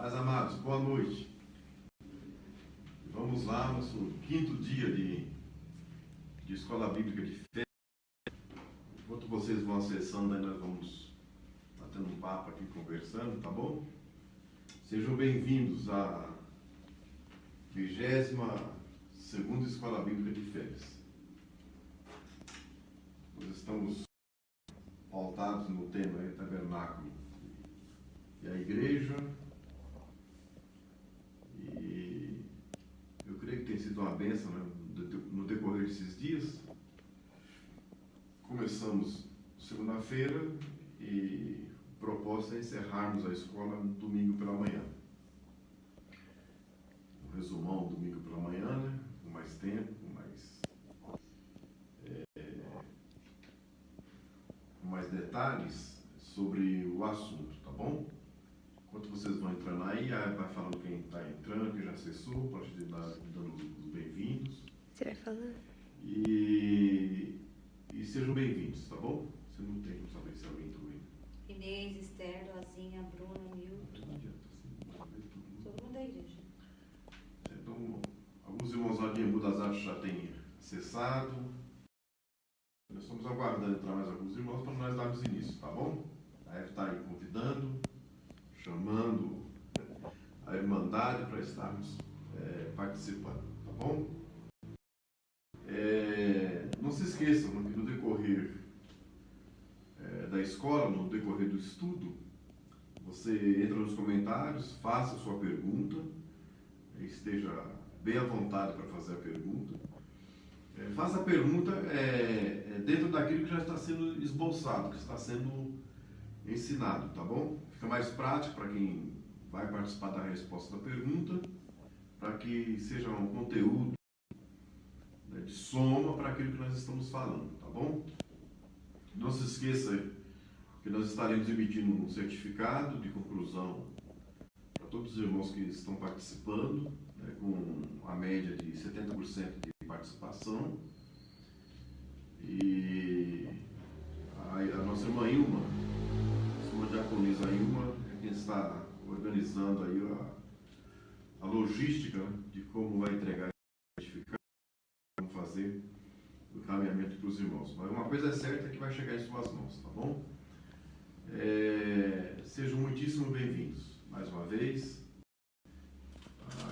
Paz, amados, boa noite. Vamos lá, nosso quinto dia de Escola Bíblica de Fé. Enquanto vocês vão acessando, aí nós vamos batendo um papo aqui, conversando, tá bom? Sejam bem-vindos à 22ª Escola Bíblica de Férias. Nós estamos pautados no tema tabernáculo e a igreja. E eu creio que tem sido uma bênção, né, no decorrer desses dias. Começamos segunda-feira e o propósito é encerrarmos a escola no domingo pela manhã. Um resumão domingo pela manhã, né, com mais tempo, com mais detalhes sobre o assunto, tá bom? Enquanto vocês vão entrando aí, vai falando quem está entrando, quem já acessou, pode dando os bem-vindos. Você vai falando? E sejam bem-vindos, tá bom? Você não tem como saber se alguém entrou aí. Inês, Esther, Doazinha, Bruna, Milton. Não adianta, assim, Todo mundo da igreja. Então, alguns irmãos lá de Embu das Artes já têm acessado. Nós estamos aguardando entrar mais alguns irmãos para nós darmos início, tá bom? A Eve está aí convidando, chamando a Irmandade para estarmos participando, tá bom? Não se esqueçam que no decorrer da escola, no decorrer do estudo, você entra nos comentários, faça a sua pergunta, esteja bem à vontade para fazer a pergunta. Faça a pergunta dentro daquilo que já está sendo esboçado, que está sendo ensinado, tá bom? Fica mais prático para quem vai participar da resposta da pergunta, para que seja um conteúdo, né, de soma para aquilo que nós estamos falando, tá bom? Não se esqueça que nós estaremos emitindo um certificado de conclusão para todos os irmãos que estão participando, né, com a média de 70% de participação. E a nossa irmã Ilma, a diaconisa Ilma, é quem está organizando aí a logística, né, de como vai entregar esse certificado, como fazer o encaminhamento para os irmãos. Mas uma coisa é certa, é que vai chegar em suas mãos, tá bom? Sejam muitíssimo bem-vindos mais uma vez.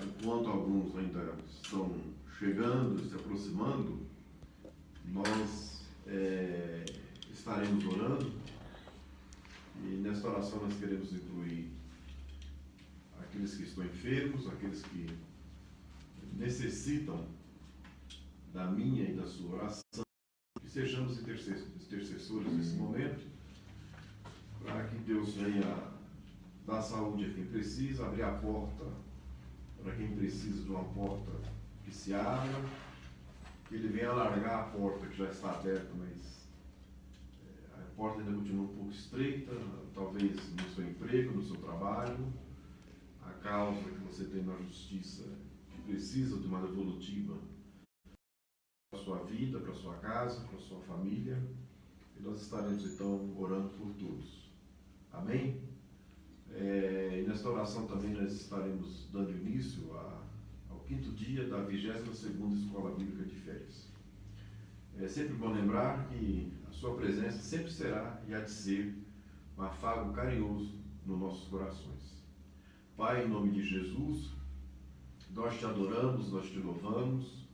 Enquanto alguns ainda estão chegando, se aproximando, nós estaremos orando, e nesta oração nós queremos incluir aqueles que estão enfermos, aqueles que necessitam da minha e da sua oração, que sejamos intercessores nesse momento, para que Deus venha dar saúde a quem precisa, abrir a porta para quem precisa de uma porta que se abra, que Ele venha alargar a porta que já está aberta, mas a porta ainda continua um pouco estreita, talvez no seu emprego, no seu trabalho, a causa que você tem na justiça, que precisa de uma devolutiva para a sua vida, para a sua casa, para a sua família, e nós estaremos então orando por todos. Amém? E nesta oração também nós estaremos dando início ao quinto dia da 22ª Escola Bíblica de Férias. É sempre bom lembrar que a sua presença sempre será e há de ser um afago carinhoso nos nossos corações. Pai, em nome de Jesus, nós te adoramos, nós te louvamos,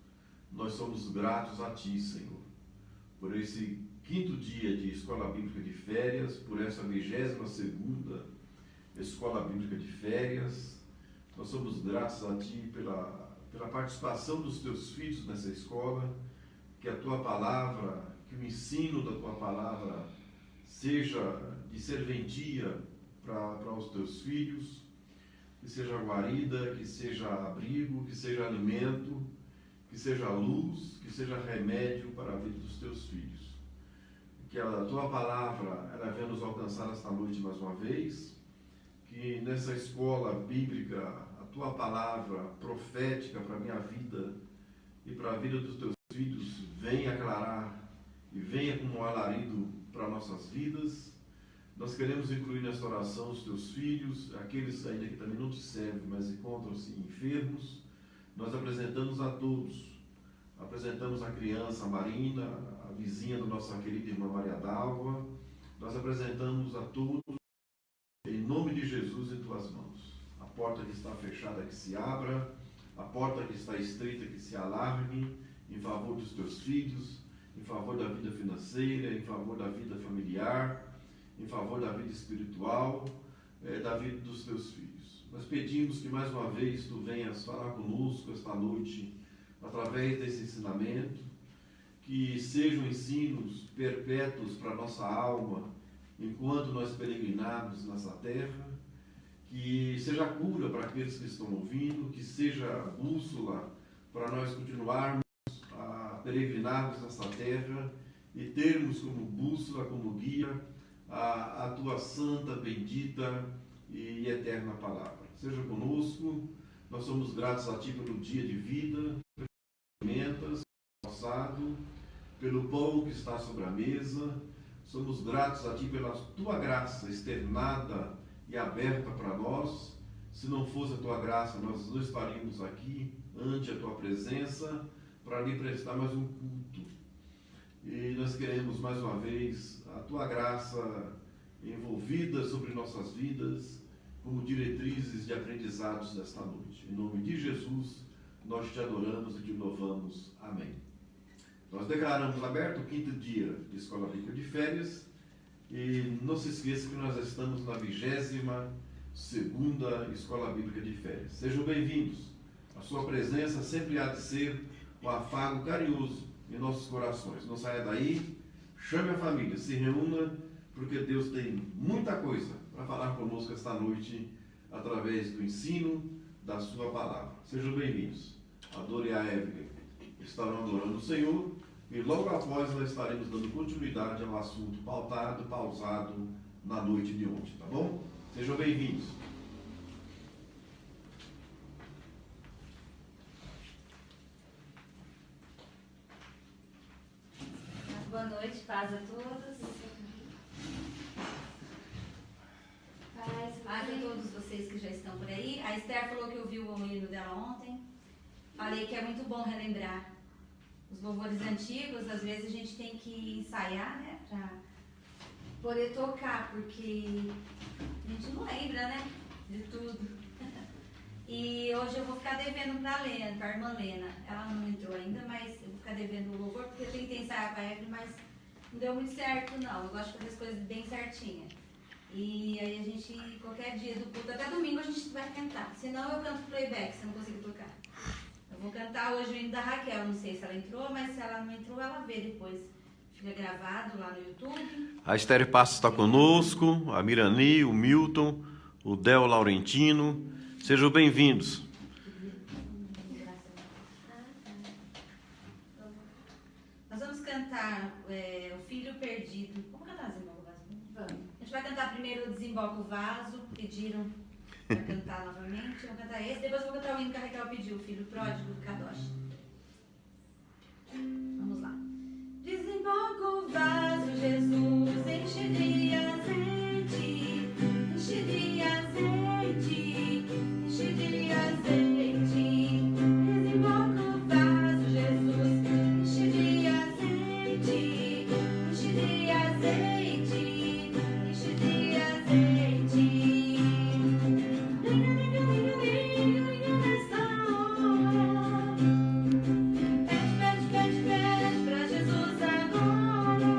nós somos gratos a Ti, Senhor, por esse quinto dia de Escola Bíblica de Férias, por essa 22ª Escola Bíblica de Férias. Nós somos gratos a Ti pela participação dos Teus filhos nessa escola, que a Tua Palavra, que o ensino da Tua Palavra seja de serventia para os Teus filhos, que seja guarida, que seja abrigo, que seja alimento, que seja luz, que seja remédio para a vida dos Teus filhos. Que a Tua Palavra, ela venha nos alcançar esta noite mais uma vez, que nessa escola bíblica, a Tua Palavra profética para a minha vida e para a vida dos Teus filhos venha aclarar e venha como um alarido para nossas vidas, Nós queremos incluir nesta oração os teus filhos, aqueles ainda que também não te servem, mas encontram-se enfermos. Nós apresentamos a todos. Apresentamos a criança, a Marina, a vizinha da nossa querida irmã Maria Dalva. Nós apresentamos a todos, em nome de Jesus, em tuas mãos. A porta que está fechada, que se abra. A porta que está estreita, que se alargue em favor dos teus filhos, em favor da vida financeira, em favor da vida familiar, em favor da vida espiritual, da vida dos teus filhos. Nós pedimos que mais uma vez tu venhas falar conosco esta noite, através desse ensinamento, que sejam ensinos perpétuos para a nossa alma, enquanto nós peregrinarmos nessa terra, que seja cura para aqueles que estão ouvindo, que seja bússola para nós continuarmos a peregrinarmos nessa terra e termos como bússola, como guia, a tua santa, bendita e eterna palavra. Seja conosco, nós somos gratos a ti pelo dia de vida, pelas alimentos passado, pelo pão que está sobre a mesa. Somos gratos a ti pela tua graça externada e aberta para nós. Se não fosse a tua graça, nós não estaríamos aqui ante a tua presença para lhe prestar mais um culto. E nós queremos mais uma vez a tua graça envolvida sobre nossas vidas como diretrizes de aprendizados desta noite. Em nome de Jesus, nós te adoramos e te louvamos. Amém. Nós declaramos aberto o 5º dia de Escola Bíblica de Férias. E não se esqueça que nós estamos na 22ª Escola Bíblica de Férias. Sejam bem-vindos. A sua presença sempre há de ser um afago carinhoso em nossos corações. Não saia daí, chame a família, se reúna, porque Deus tem muita coisa para falar conosco esta noite, através do ensino da sua palavra. Sejam bem-vindos. A Dora e a Evelyn estarão adorando o Senhor, e logo após nós estaremos dando continuidade ao assunto pausado na noite de ontem, tá bom? Sejam bem-vindos. Boa noite, paz a todos. Paz a todos vocês que já estão por aí. A Esther falou que ouviu o hino dela ontem. Falei que é muito bom relembrar os louvores antigos. Às vezes a gente tem que ensaiar, né, para poder tocar, porque a gente não lembra, né, de tudo. E hoje eu vou ficar devendo para a irmã Lena. Ela não entrou ainda, mas eu vou ficar devendo o louvor, porque eu tentei ensaiar com a Evelyn, mas não deu muito certo, não. Eu gosto de fazer as coisas bem certinhas. E aí a gente, qualquer dia do culto, até domingo a gente vai cantar. Senão eu canto playback, se eu não consigo tocar. Eu vou cantar hoje o hino da Raquel, não sei se ela entrou, mas se ela não entrou, ela vê depois. Fica gravado lá no YouTube. A Esther Passos está conosco, a Mirani, o Milton, o Del Laurentino. Sejam bem-vindos. Nós vamos cantar O Filho Perdido. Vamos cantar Desemboca o Vaso? Vamos. A gente vai cantar primeiro o Desemboca o Vaso, pediram para cantar novamente. Vamos cantar esse, depois eu vou cantar o hino que a Raquel pediu, o Filho Pródigo do Kadosh. Vamos lá. Desemboca o vaso, Jesus, enche de azeite, enche de azeite, enche de azeite. Desemboca o vaso, Jesus, enche de azeite, enche de azeite, enche de azeite. Nessa hora, pede pra Jesus agora.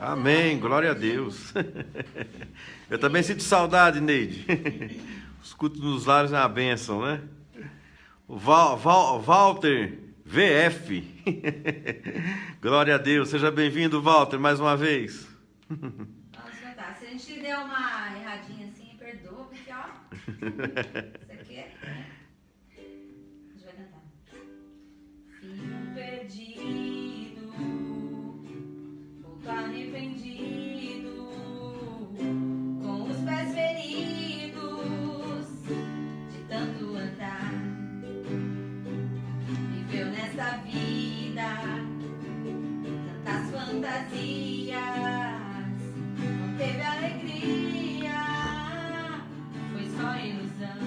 Amém, glória a Deus. Eu também sinto saudade, Neide. Os cultos nos lares é uma bênção, né? O Walter VF. Glória a Deus. Seja bem-vindo, Walter, mais uma vez. Vamos cantar. Se a gente deu uma erradinha assim, perdoa, porque ó. Isso aqui é. A gente vai cantar. Filho perdido, volto arrependido, com os pés feridos de tanto andar. Viveu nessa vida tantas fantasias, não teve alegria, foi só ilusão.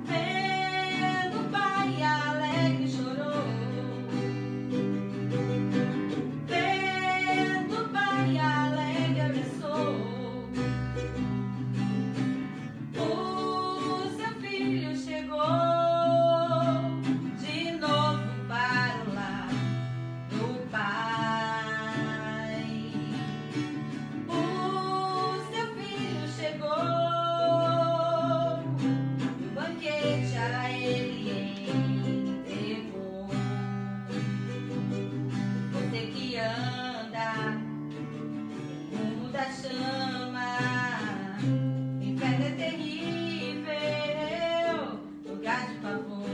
Vendo o pai alegre chorou, vendo o pai alegre abraçou. O seu filho chegou de novo para o lar do pai. O seu filho chegou, no banquete a ele entregou. Você que anda no rumo da chama, o inferno é terrível, lugar de pavor.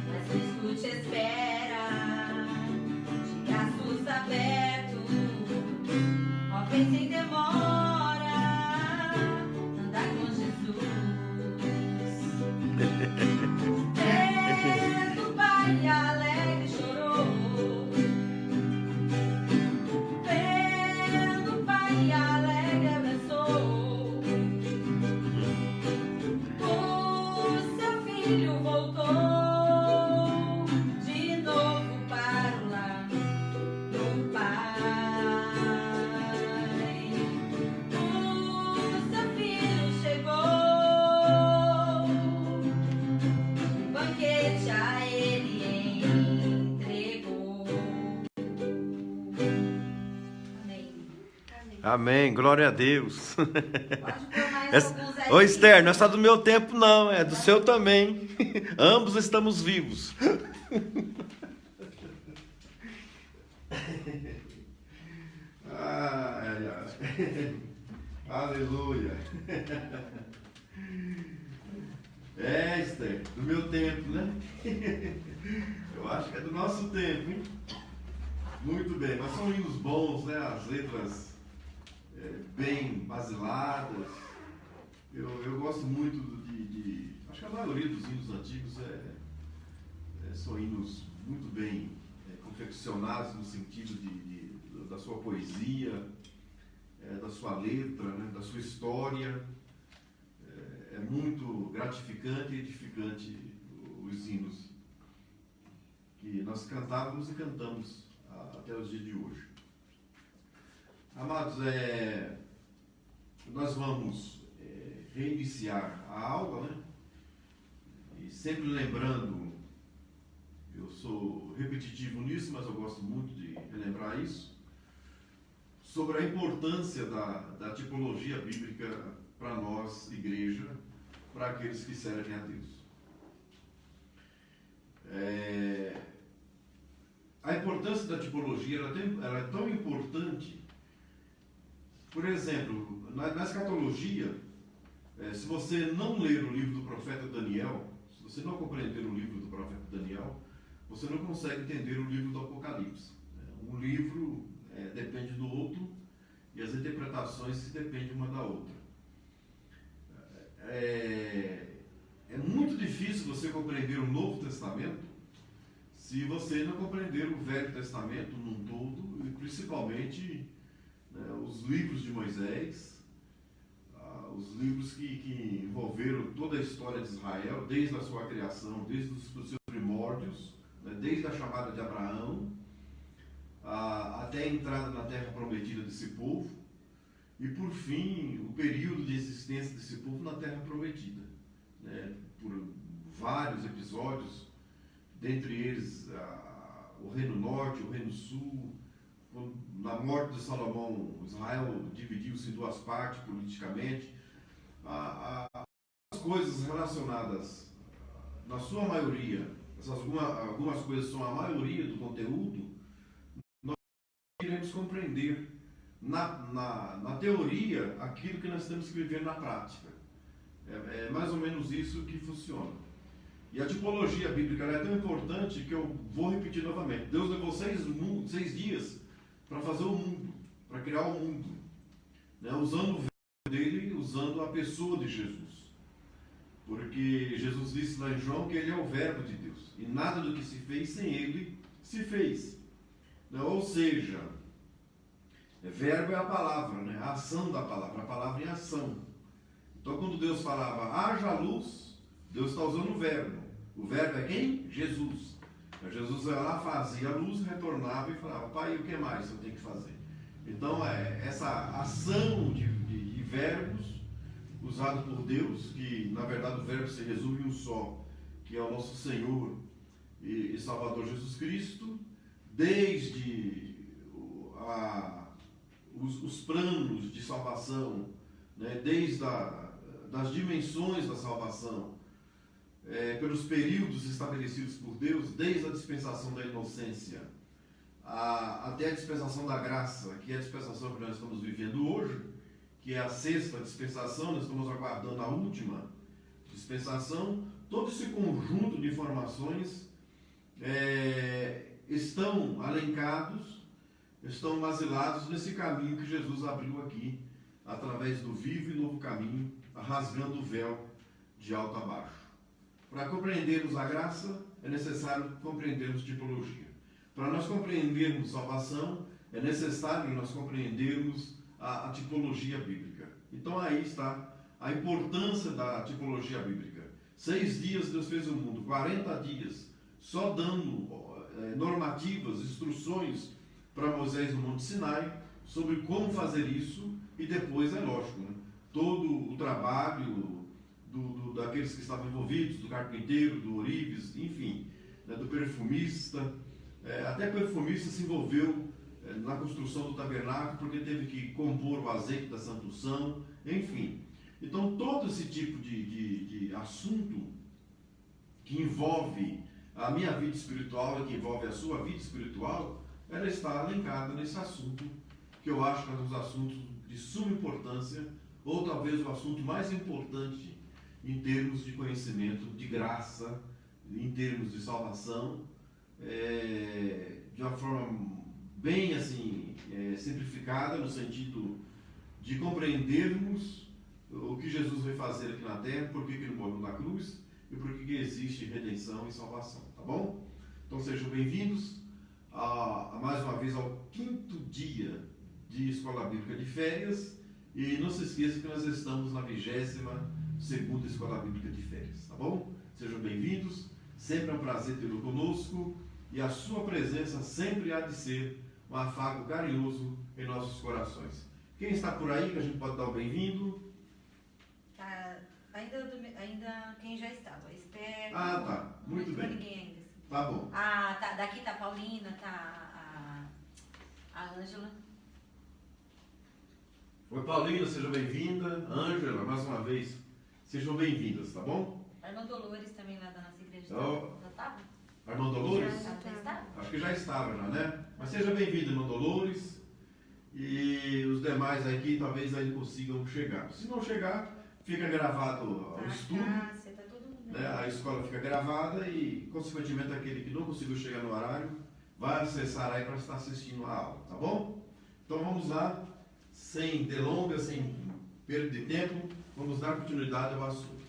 Mas o escute espera, de braços abertos, ó, vem sem demora, andar com Jesus. Vendo o pai alegre chorou, vendo o pai alegre abraçou. O seu filho voltou de novo para o lar do pai. O seu filho chegou, o banquete a ele entregou. Amém. Amém, glória a Deus. Pode pôr mais Essa... alguns aí. Ô Esther, não é só do meu tempo não, é do seu também. Ambos estamos vivos. Ai, ai. Aleluia. É, Esther, do meu tempo, né? Eu acho que é do nosso tempo, hein? Muito bem, mas são hinos bons, né? As letras bem basiladas. Eu gosto muito acho que a maioria dos hinos antigos são hinos muito bem confeccionados no sentido da sua poesia, da sua letra, né? Da sua história. É muito gratificante e edificante os hinos que nós cantávamos e cantamos até os dias de hoje. Amados, nós vamos reiniciar a aula, né? E sempre lembrando, eu sou repetitivo nisso, mas eu gosto muito de relembrar isso, sobre a importância da tipologia bíblica para nós, igreja, para aqueles que servem a Deus. A importância da tipologia ela é tão importante. Por exemplo, na escatologia, se você não ler o livro do profeta Daniel, se você não compreender o livro do profeta Daniel, você não consegue entender o livro do Apocalipse. Um livro depende do outro e as interpretações se dependem uma da outra. É muito difícil você compreender o Novo Testamento se você não compreender o Velho Testamento num todo, e principalmente os livros de Moisés, os livros que envolveram toda a história de Israel, desde a sua criação, desde os seus primórdios, desde a chamada de Abraão, até a entrada na terra prometida desse povo, e por fim, o período de existência desse povo na terra prometida, por vários episódios, dentre eles o Reino norte, o reino sul. Na morte de Salomão, Israel dividiu-se em duas partes politicamente. As coisas relacionadas, na sua maioria, algumas coisas são a maioria do conteúdo, nós iremos compreender na teoria aquilo que nós temos que viver na prática. É mais ou menos isso que funciona. E a tipologia bíblica é tão importante que eu vou repetir novamente. Deus levou 6 dias para fazer o mundo, para criar o mundo, né? Usando o verbo dele, usando a pessoa de Jesus. Porque Jesus disse lá em João que ele é o verbo de Deus. E nada do que se fez sem ele se fez. Né? Ou seja, verbo é a palavra, né? A ação da palavra, a palavra em ação. Então quando Deus falava, haja luz, Deus está usando o verbo. O verbo é quem? Jesus. Jesus ia lá, fazia a luz, retornava e falava, pai, o que mais eu tenho que fazer? Então, essa ação de verbos usado por Deus, que na verdade o verbo se resume em um só, que é o nosso Senhor e Salvador Jesus Cristo, desde os planos de salvação, né, desde das dimensões da salvação, pelos períodos estabelecidos por Deus, desde a dispensação da inocência até a dispensação da graça, que é a dispensação que nós estamos vivendo hoje, que é a 6ª dispensação, nós estamos aguardando a última dispensação. Todo esse conjunto de informações estão alencados, estão basilados nesse caminho que Jesus abriu aqui, através do vivo e novo caminho, rasgando o véu de alto a baixo. Para compreendermos a graça, é necessário compreendermos tipologia. Para nós compreendermos salvação, é necessário nós compreendermos a tipologia bíblica. Então aí está a importância da tipologia bíblica. 6 dias Deus fez o mundo, 40 dias, só dando normativas, instruções para Moisés no Monte Sinai, sobre como fazer isso, e depois, é lógico, né, todo o trabalho daqueles que estavam envolvidos, do carpinteiro, do ourives, enfim, né, do perfumista, até o perfumista se envolveu na construção do tabernáculo, porque teve que compor o azeite da Santa Unção, enfim. Então, todo esse tipo de assunto que envolve a minha vida espiritual e que envolve a sua vida espiritual, ela está alencada nesse assunto, que eu acho que é um dos assuntos de suma importância, ou talvez o assunto mais importante em termos de conhecimento, de graça, em termos de salvação, de uma forma bem assim, simplificada, no sentido de compreendermos o que Jesus veio fazer aqui na Terra, por que ele morreu na cruz e por que existe redenção e salvação, tá bom? Então sejam bem-vindos mais uma vez ao 5º dia de Escola Bíblica de Férias, e não se esqueça que nós estamos na 22ª Escola Bíblica de Férias, tá bom? Sejam bem-vindos, sempre é um prazer tê-lo conosco, e a sua presença sempre há de ser um afago carinhoso em nossos corações. Quem está por aí, que a gente pode dar o bem-vindo? Ainda quem já estava, a Esther. Tá, muito bem. Ninguém ainda. Tá bom. Daqui tá a Paulina, tá a Ângela. Oi, Paulina, seja bem-vinda. Ângela, mais uma vez, sejam bem-vindas, tá bom? A irmã Dolores também lá da nossa igreja. Já estava? A irmã Dolores? Já estava? Acho que já estava, né? Mas seja bem-vinda, irmã Dolores. E os demais aqui talvez ainda consigam chegar. Se não chegar, fica gravado o estudo. Tá todo mundo, né? A escola fica gravada e, consequentemente, aquele que não conseguiu chegar no horário vai acessar aí para estar assistindo a aula, tá bom? Então vamos lá, sem delongas, sem perda de tempo, vamos dar continuidade ao assunto.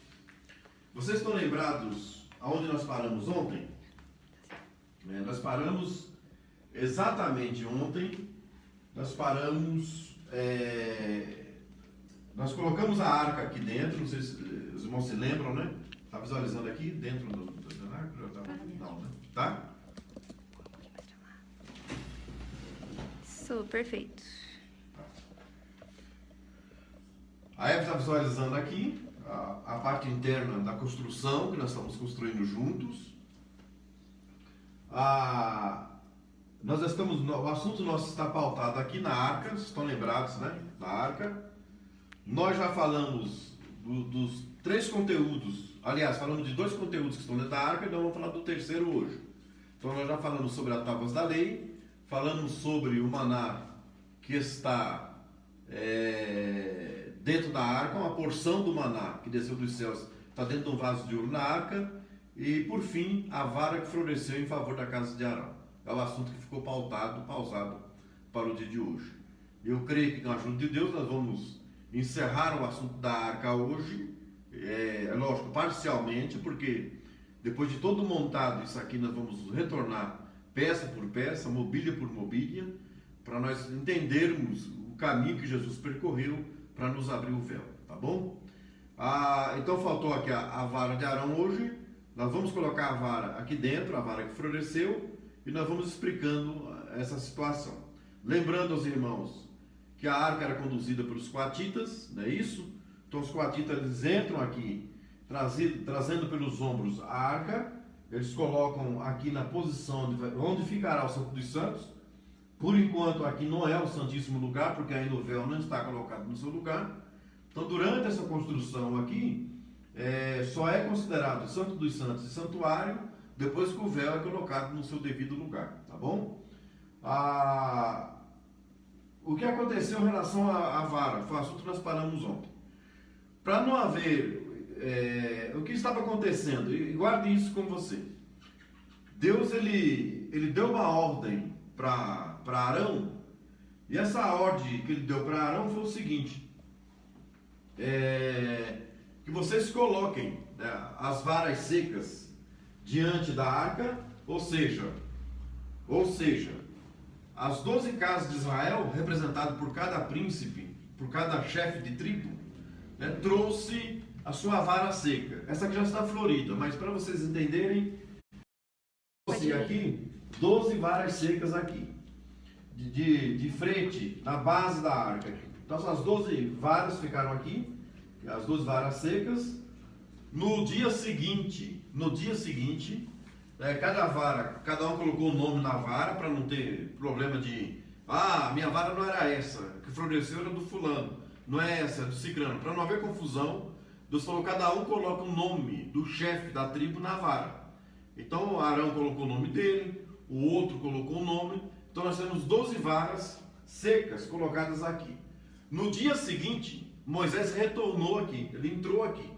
Vocês estão lembrados aonde nós paramos ontem? Nós paramos exatamente ontem, nós colocamos a arca aqui dentro, não sei se os irmãos se lembram, né? Está visualizando aqui dentro da arca? Não, né? Tá? Perfeito. A Eva está visualizando aqui a parte interna da construção que nós estamos construindo juntos. o assunto nosso está pautado aqui na arca, vocês estão lembrados, né? Na arca. Nós já falamos dos 3 conteúdos, aliás, falamos de 2 conteúdos que estão dentro da arca, então vamos falar do terceiro hoje. Então nós já falamos sobre as tábuas da lei, falamos sobre o maná que está dentro da arca, uma porção do maná que desceu dos céus está dentro de um vaso de ouro na arca, e por fim a vara que floresceu em favor da casa de Arão. É o assunto que ficou pausado para o dia de hoje. Eu creio que com a ajuda de Deus nós vamos encerrar o assunto da arca hoje, lógico, parcialmente, porque depois de todo montado isso aqui nós vamos retornar peça por peça, mobília por mobília, para nós entendermos o caminho que Jesus percorreu para nos abrir o véu, tá bom? Então faltou aqui a vara de Arão hoje. Nós vamos colocar a vara aqui dentro, a vara que floresceu, e nós vamos explicando essa situação. Lembrando aos irmãos que a arca era conduzida pelos coatitas, não é isso? Então os coatitas eles entram aqui, trazendo pelos ombros a arca, eles colocam aqui na posição onde ficará o Santo dos Santos. Por enquanto aqui não é o Santíssimo Lugar, porque ainda o véu não está colocado no seu lugar. Então durante essa construção aqui, só é considerado Santo dos Santos e santuário depois que o véu é colocado no seu devido lugar, tá bom? O que aconteceu em relação à vara, foi o assunto que nós paramos ontem. Para não haver o que estava acontecendo, e guarde isso com você. Deus ele deu uma ordem para Arão, e essa ordem que ele deu para Arão foi o seguinte: que vocês coloquem, né, as varas secas diante da arca, ou seja, as 12 casas de Israel, representado por cada príncipe, por cada chefe de tribo, né, trouxe a sua vara seca. Essa aqui já está florida, mas para vocês entenderem, aqui 12 varas secas aqui, de frente, na base da arca. Então essas 12 varas ficaram aqui, as 12 varas secas. No dia seguinte, cada um colocou o nome na vara para não ter problema de minha vara não era essa, que floresceu era do fulano, não é essa, é do cicrano. Para não haver confusão, Deus falou, cada um coloca o nome do chefe da tribo na vara. Então Arão colocou o nome dele, o outro colocou o nome. Então nós temos 12 varas secas colocadas aqui. No dia seguinte, Moisés retornou aqui, ele entrou aqui.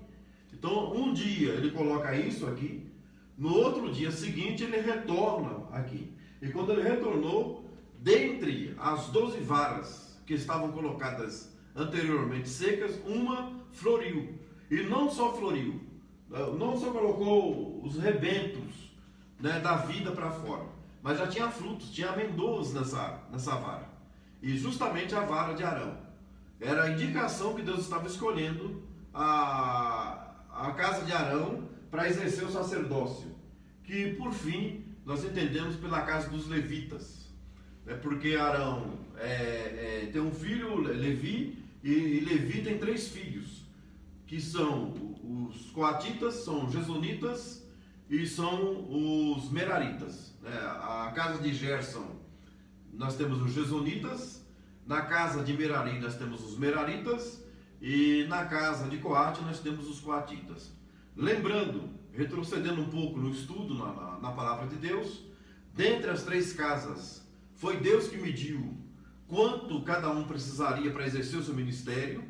Então um dia ele coloca isso aqui, no outro dia seguinte ele retorna aqui. E quando ele retornou, dentre as 12 varas que estavam colocadas anteriormente secas, uma floriu. E não só floriu, não só colocou os rebentos, né, da vida para fora, mas já tinha frutos, tinha amêndoas nessa vara. E justamente a vara de Arão era a indicação que Deus estava escolhendo a casa de Arão para exercer o sacerdócio, que por fim nós entendemos pela casa dos levitas, porque Arão tem um filho, Levi, e Levi tem 3 filhos, que são os coatitas, são os gesonitas e são os meraritas. A casa de Gerson nós temos os gesonitas, na casa de Merari nós temos os meraritas, e na casa de Coate nós temos os coatitas. Lembrando, retrocedendo um pouco no estudo na palavra de Deus, dentre as 3 casas, foi Deus que mediu quanto cada um precisaria para exercer o seu ministério,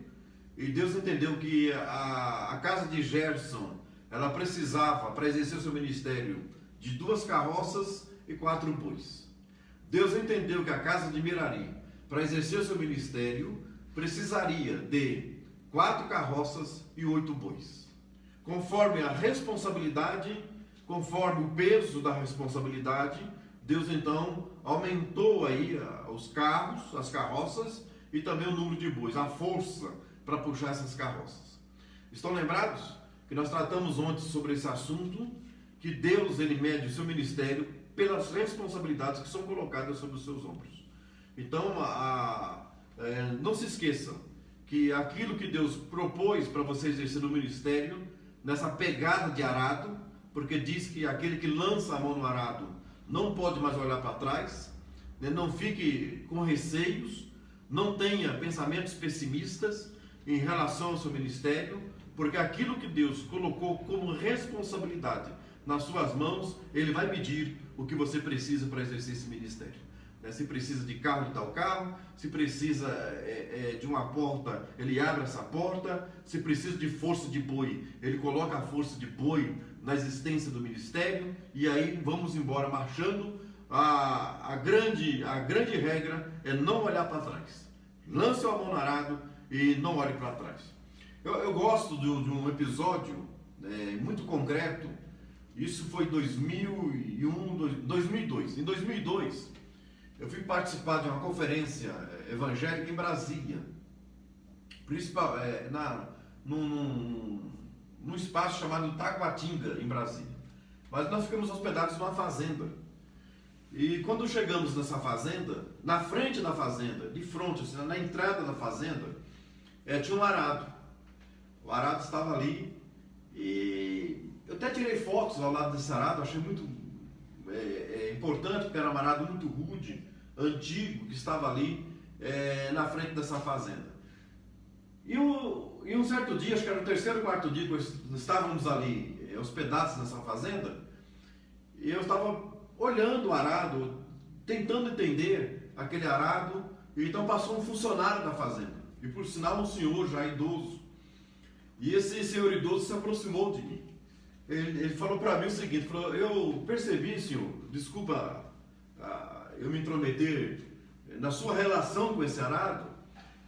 e Deus entendeu que a casa de Gerson, ela precisava, para exercer o seu ministério, de 2 carroças e 4 bois. Deus entendeu que a casa de Merari, para exercer o seu ministério, precisaria de 4 carroças e 8 bois. Conforme a responsabilidade, conforme o peso da responsabilidade, Deus então aumentou aí os carros, as carroças e também o número de bois, a força para puxar essas carroças. Estão lembrados que nós tratamos ontem sobre esse assunto, que Deus ele mede o seu ministério pelas responsabilidades que são colocadas sobre os seus ombros. Então, não se esqueçam que aquilo que Deus propôs para você exercer no ministério, nessa pegada de arado, porque diz que aquele que lança a mão no arado não pode mais olhar para trás, né? Não fique com receios, não tenha pensamentos pessimistas em relação ao seu ministério, porque aquilo que Deus colocou como responsabilidade nas suas mãos, Ele vai medir o que você precisa para exercer esse ministério. Se precisa de carro, Ele dá o carro. Se precisa de uma porta, Ele abre essa porta. Se precisa de força de boi, Ele coloca a força de boi na existência do ministério. E aí vamos embora marchando. A grande regra é não olhar para trás. Lance a mão no arado e não olhe para trás. Eu gosto de um episódio muito concreto. Isso foi em 2002. Em 2002, eu fui participar de uma conferência evangélica em Brasília, num espaço chamado Taguatinga, em Brasília. Mas nós ficamos hospedados numa fazenda. E quando chegamos nessa fazenda, na frente da fazenda, de frente, assim, na entrada da fazenda, tinha um arado. O arado estava ali e eu até tirei fotos ao lado desse arado, achei muito importante, porque era um arado muito rude, antigo, que estava ali na frente dessa fazenda. E um certo dia, acho que era o terceiro ou quarto dia que estávamos ali hospedados nessa fazenda, e eu estava olhando o arado, tentando entender aquele arado, e então passou um funcionário da fazenda, e por sinal um senhor já idoso, e esse senhor idoso se aproximou de mim. Ele falou para mim o seguinte, falou: eu percebi, senhor, desculpa eu me intrometer na sua relação com esse arado,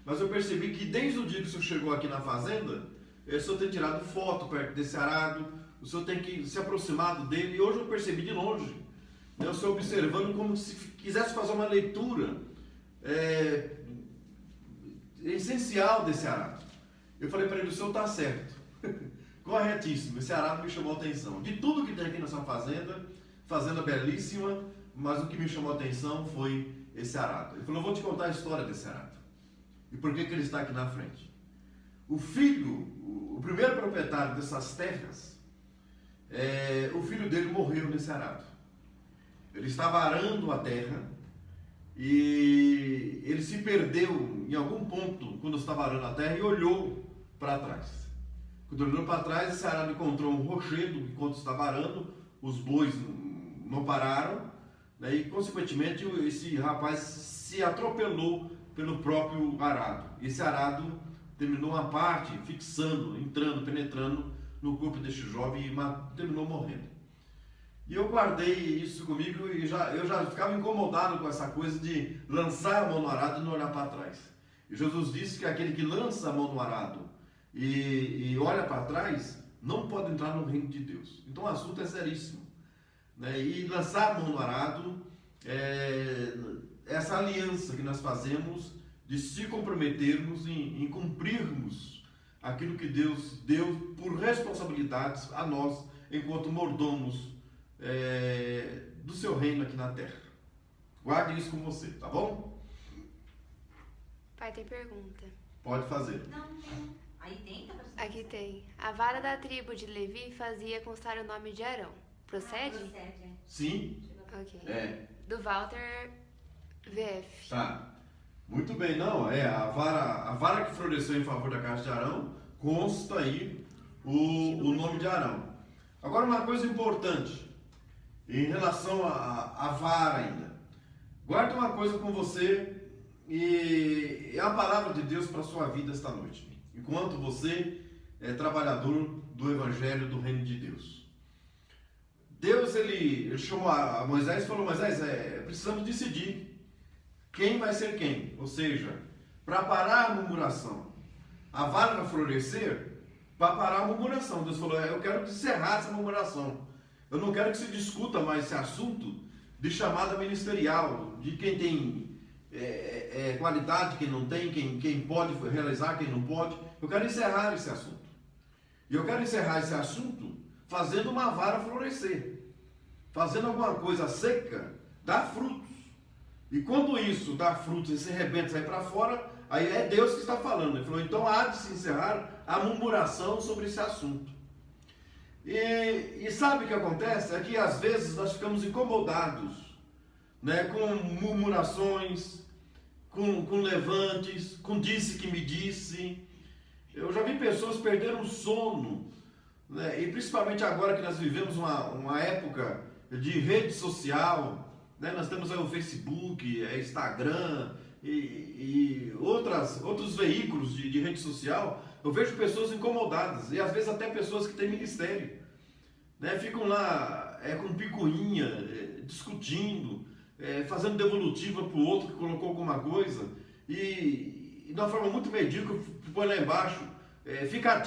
mas eu percebi que desde o dia que o senhor chegou aqui na fazenda, o senhor tem tirado foto perto desse arado, o senhor tem que se aproximado dele, e hoje eu percebi de longe, né, o senhor observando como se quisesse fazer uma leitura essencial desse arado. Eu falei para ele: o senhor está certo, corretíssimo, esse arado me chamou a atenção. De tudo que tem aqui nessa fazenda belíssima, mas o que me chamou a atenção foi esse arado. Ele falou: eu vou te contar a história desse arado. E por que ele está aqui na frente? O primeiro proprietário dessas terras, o filho dele morreu nesse arado. Ele estava arando a terra e ele se perdeu em algum ponto quando estava arando a terra e olhou para trás. Quando olhou para trás, esse arado encontrou um rochedo enquanto estava arando, os bois não pararam, né, e consequentemente esse rapaz se atropelou pelo próprio arado. Esse arado terminou uma parte fixando, entrando, penetrando no corpo deste jovem e terminou morrendo. E eu guardei isso comigo e eu já ficava incomodado com essa coisa de lançar a mão no arado e não olhar para trás. E Jesus disse que aquele que lança a mão no arado e olha para trás não pode entrar no reino de Deus. Então o assunto é seríssimo, né? E lançar a mão no arado essa aliança que nós fazemos de se comprometermos em cumprirmos aquilo que Deus deu por responsabilidades a nós enquanto mordomos do seu reino aqui na terra. Guarde isso com você, tá bom? Pai, tem pergunta. Pode fazer. Não tem. Aí tem, tá? Aqui tem. A vara da tribo de Levi fazia constar o nome de Arão. Procede? Procede. Sim. Ok. Do Walter VF. Tá. Muito bem, não, a vara que floresceu em favor da casa de Arão, consta aí o nome de Arão. Agora uma coisa importante, em relação à vara ainda, guarde uma coisa com você, e é a palavra de Deus para a sua vida esta noite, enquanto você é trabalhador do Evangelho do Reino de Deus. Deus, ele chamou a Moisés e falou: Moisés, precisamos decidir quem vai ser quem, ou seja, para parar a murmuração, a vara vai florescer para parar a murmuração. Deus falou: eu quero encerrar essa murmuração, eu não quero que se discuta mais esse assunto de chamada ministerial, de quem tem qualidade, quem não tem, quem pode realizar, quem não pode. Eu quero encerrar esse assunto, e eu quero encerrar esse assunto fazendo uma vara florescer, fazendo alguma coisa seca dar frutos. E quando isso dá frutos, esse rebento sai para fora, aí é Deus que está falando. Ele falou: então há de se encerrar a murmuração sobre esse assunto. E sabe o que acontece? É que às vezes nós ficamos incomodados né, com murmurações, com levantes, com disse que me disse. Eu já vi pessoas perderam o sono, né, e principalmente agora que nós vivemos uma época de rede social, né, nós temos aí o Facebook, Instagram e outros veículos de rede social. Eu vejo pessoas incomodadas e às vezes até pessoas que têm ministério, né, ficam lá com picuinha, discutindo, fazendo devolutiva para o outro que colocou alguma coisa e de uma forma muito medíocre põe lá embaixo, fica a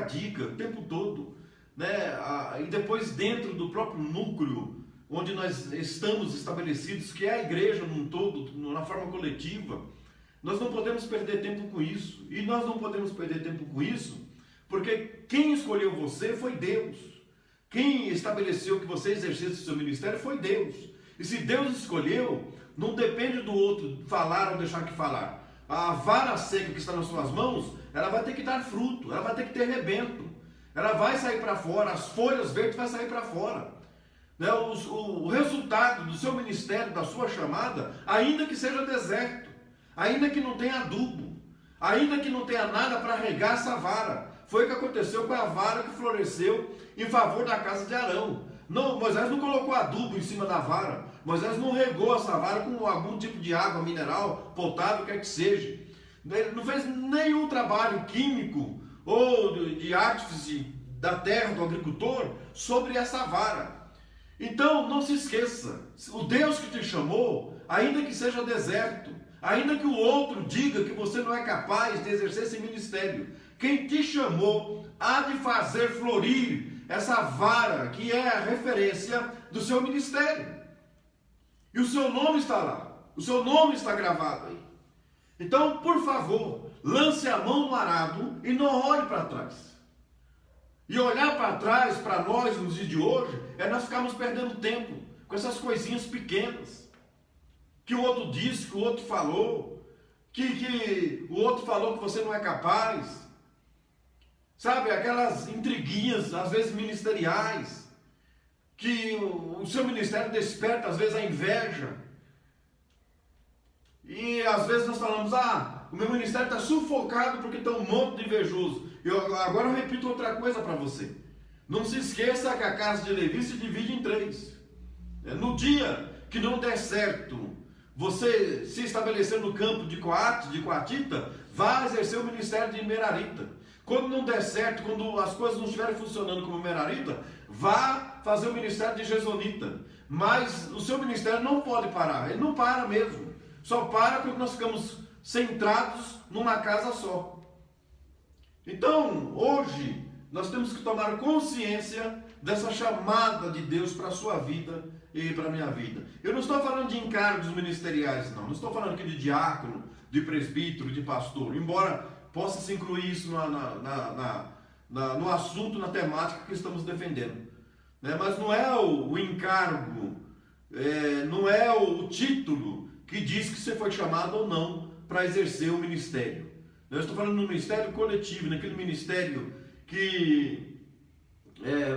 dica o tempo todo, né? E depois dentro do próprio núcleo onde nós estamos estabelecidos, que é a igreja num todo, na forma coletiva, nós não podemos perder tempo com isso. E nós não podemos perder tempo com isso porque quem escolheu você foi Deus. Quem estabeleceu que você exercesse o seu ministério foi Deus. E se Deus escolheu, não depende do outro falar ou deixar que falar. A vara seca que está nas suas mãos, ela vai ter que dar fruto, ela vai ter que ter rebento. Ela vai sair para fora, as folhas verdes vão sair para fora. Né? O resultado do seu ministério, da sua chamada, ainda que seja deserto, ainda que não tenha adubo, ainda que não tenha nada para regar essa vara. Foi o que aconteceu com a vara que floresceu em favor da casa de Arão. Não, Moisés não colocou adubo em cima da vara. Moisés não regou essa vara com algum tipo de água mineral, potável, quer que seja. Ele não fez nenhum trabalho químico ou de artífice da terra, do agricultor, sobre essa vara. Então, não se esqueça, o Deus que te chamou, ainda que seja deserto, ainda que o outro diga que você não é capaz de exercer esse ministério, quem te chamou há de fazer florir essa vara que é a referência do seu ministério. E o seu nome está lá, o seu nome está gravado aí. Então, por favor, lance a mão no arado e não olhe para trás. E olhar para trás, para nós nos dias de hoje, é nós ficarmos perdendo tempo com essas coisinhas pequenas. Que o outro disse, que o outro falou, que o outro falou que você não é capaz. Sabe, aquelas intriguinhas, às vezes ministeriais, que o seu ministério desperta, às vezes, a inveja. E às vezes nós falamos, o meu ministério está sufocado porque está um monte de invejoso. Agora eu repito outra coisa para você. Não se esqueça que a casa de Levi se divide em 3. No dia que não der certo você se estabelecer no campo de Coate, de Coatita, vá exercer o ministério de Merarita. Quando não der certo, quando as coisas não estiverem funcionando como Merarita, vá fazer o ministério de Gesonita. Mas o seu ministério não pode parar, ele não para mesmo. Só para quando nós ficamos centrados numa casa só. Então, hoje, nós temos que tomar consciência dessa chamada de Deus para a sua vida e para a minha vida. Eu não estou falando de encargos ministeriais, não estou falando aqui de diácono, de presbítero, de pastor, embora possa se incluir isso no assunto, na temática que estamos defendendo. Mas não é o encargo, não é o título que diz que você foi chamado ou não para exercer o ministério. Eu estou falando no ministério coletivo, naquele ministério que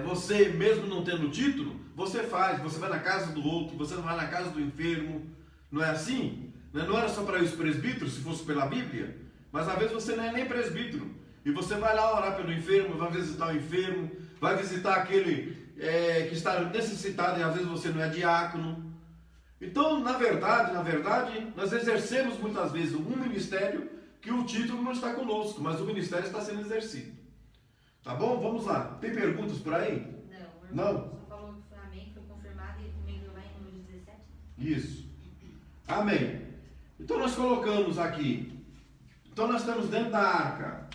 você, mesmo não tendo título, você faz, você vai na casa do outro, você vai na casa do enfermo, não é assim? Não era só para os presbíteros, se fosse pela Bíblia, mas às vezes você não é nem presbítero, e você vai lá orar pelo enfermo, vai visitar o enfermo, vai visitar aquele que está necessitado, e às vezes você não é diácono. Então, na verdade, nós exercemos muitas vezes um ministério que o título não está conosco, mas o ministério está sendo exercido. Tá bom? Vamos lá. Tem perguntas por aí? Não? Só falou que foi amém, foi confirmado e comigo lá em número 17. Isso. Amém. Então nós colocamos aqui. Então nós estamos dentro da arca.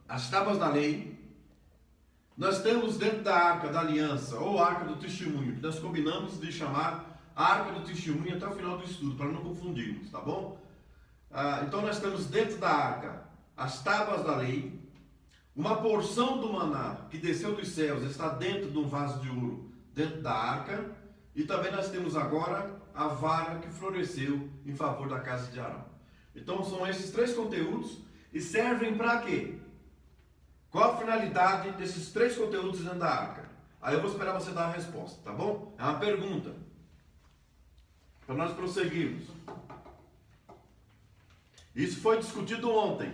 As tábuas da lei. Nós temos dentro da arca da aliança, ou arca do testemunho, que nós combinamos de chamar a arca do testemunho até o final do estudo, para não confundirmos, tá bom? Então nós temos dentro da arca as tábuas da lei, uma porção do maná que desceu dos céus está dentro de um vaso de ouro, dentro da arca, e também nós temos agora a vara que floresceu em favor da casa de Arão. Então são esses 3 conteúdos e servem para quê? Qual a finalidade desses 3 conteúdos dentro da arca? Aí eu vou esperar você dar a resposta, tá bom? É uma pergunta. Para nós prosseguirmos. Isso foi discutido ontem.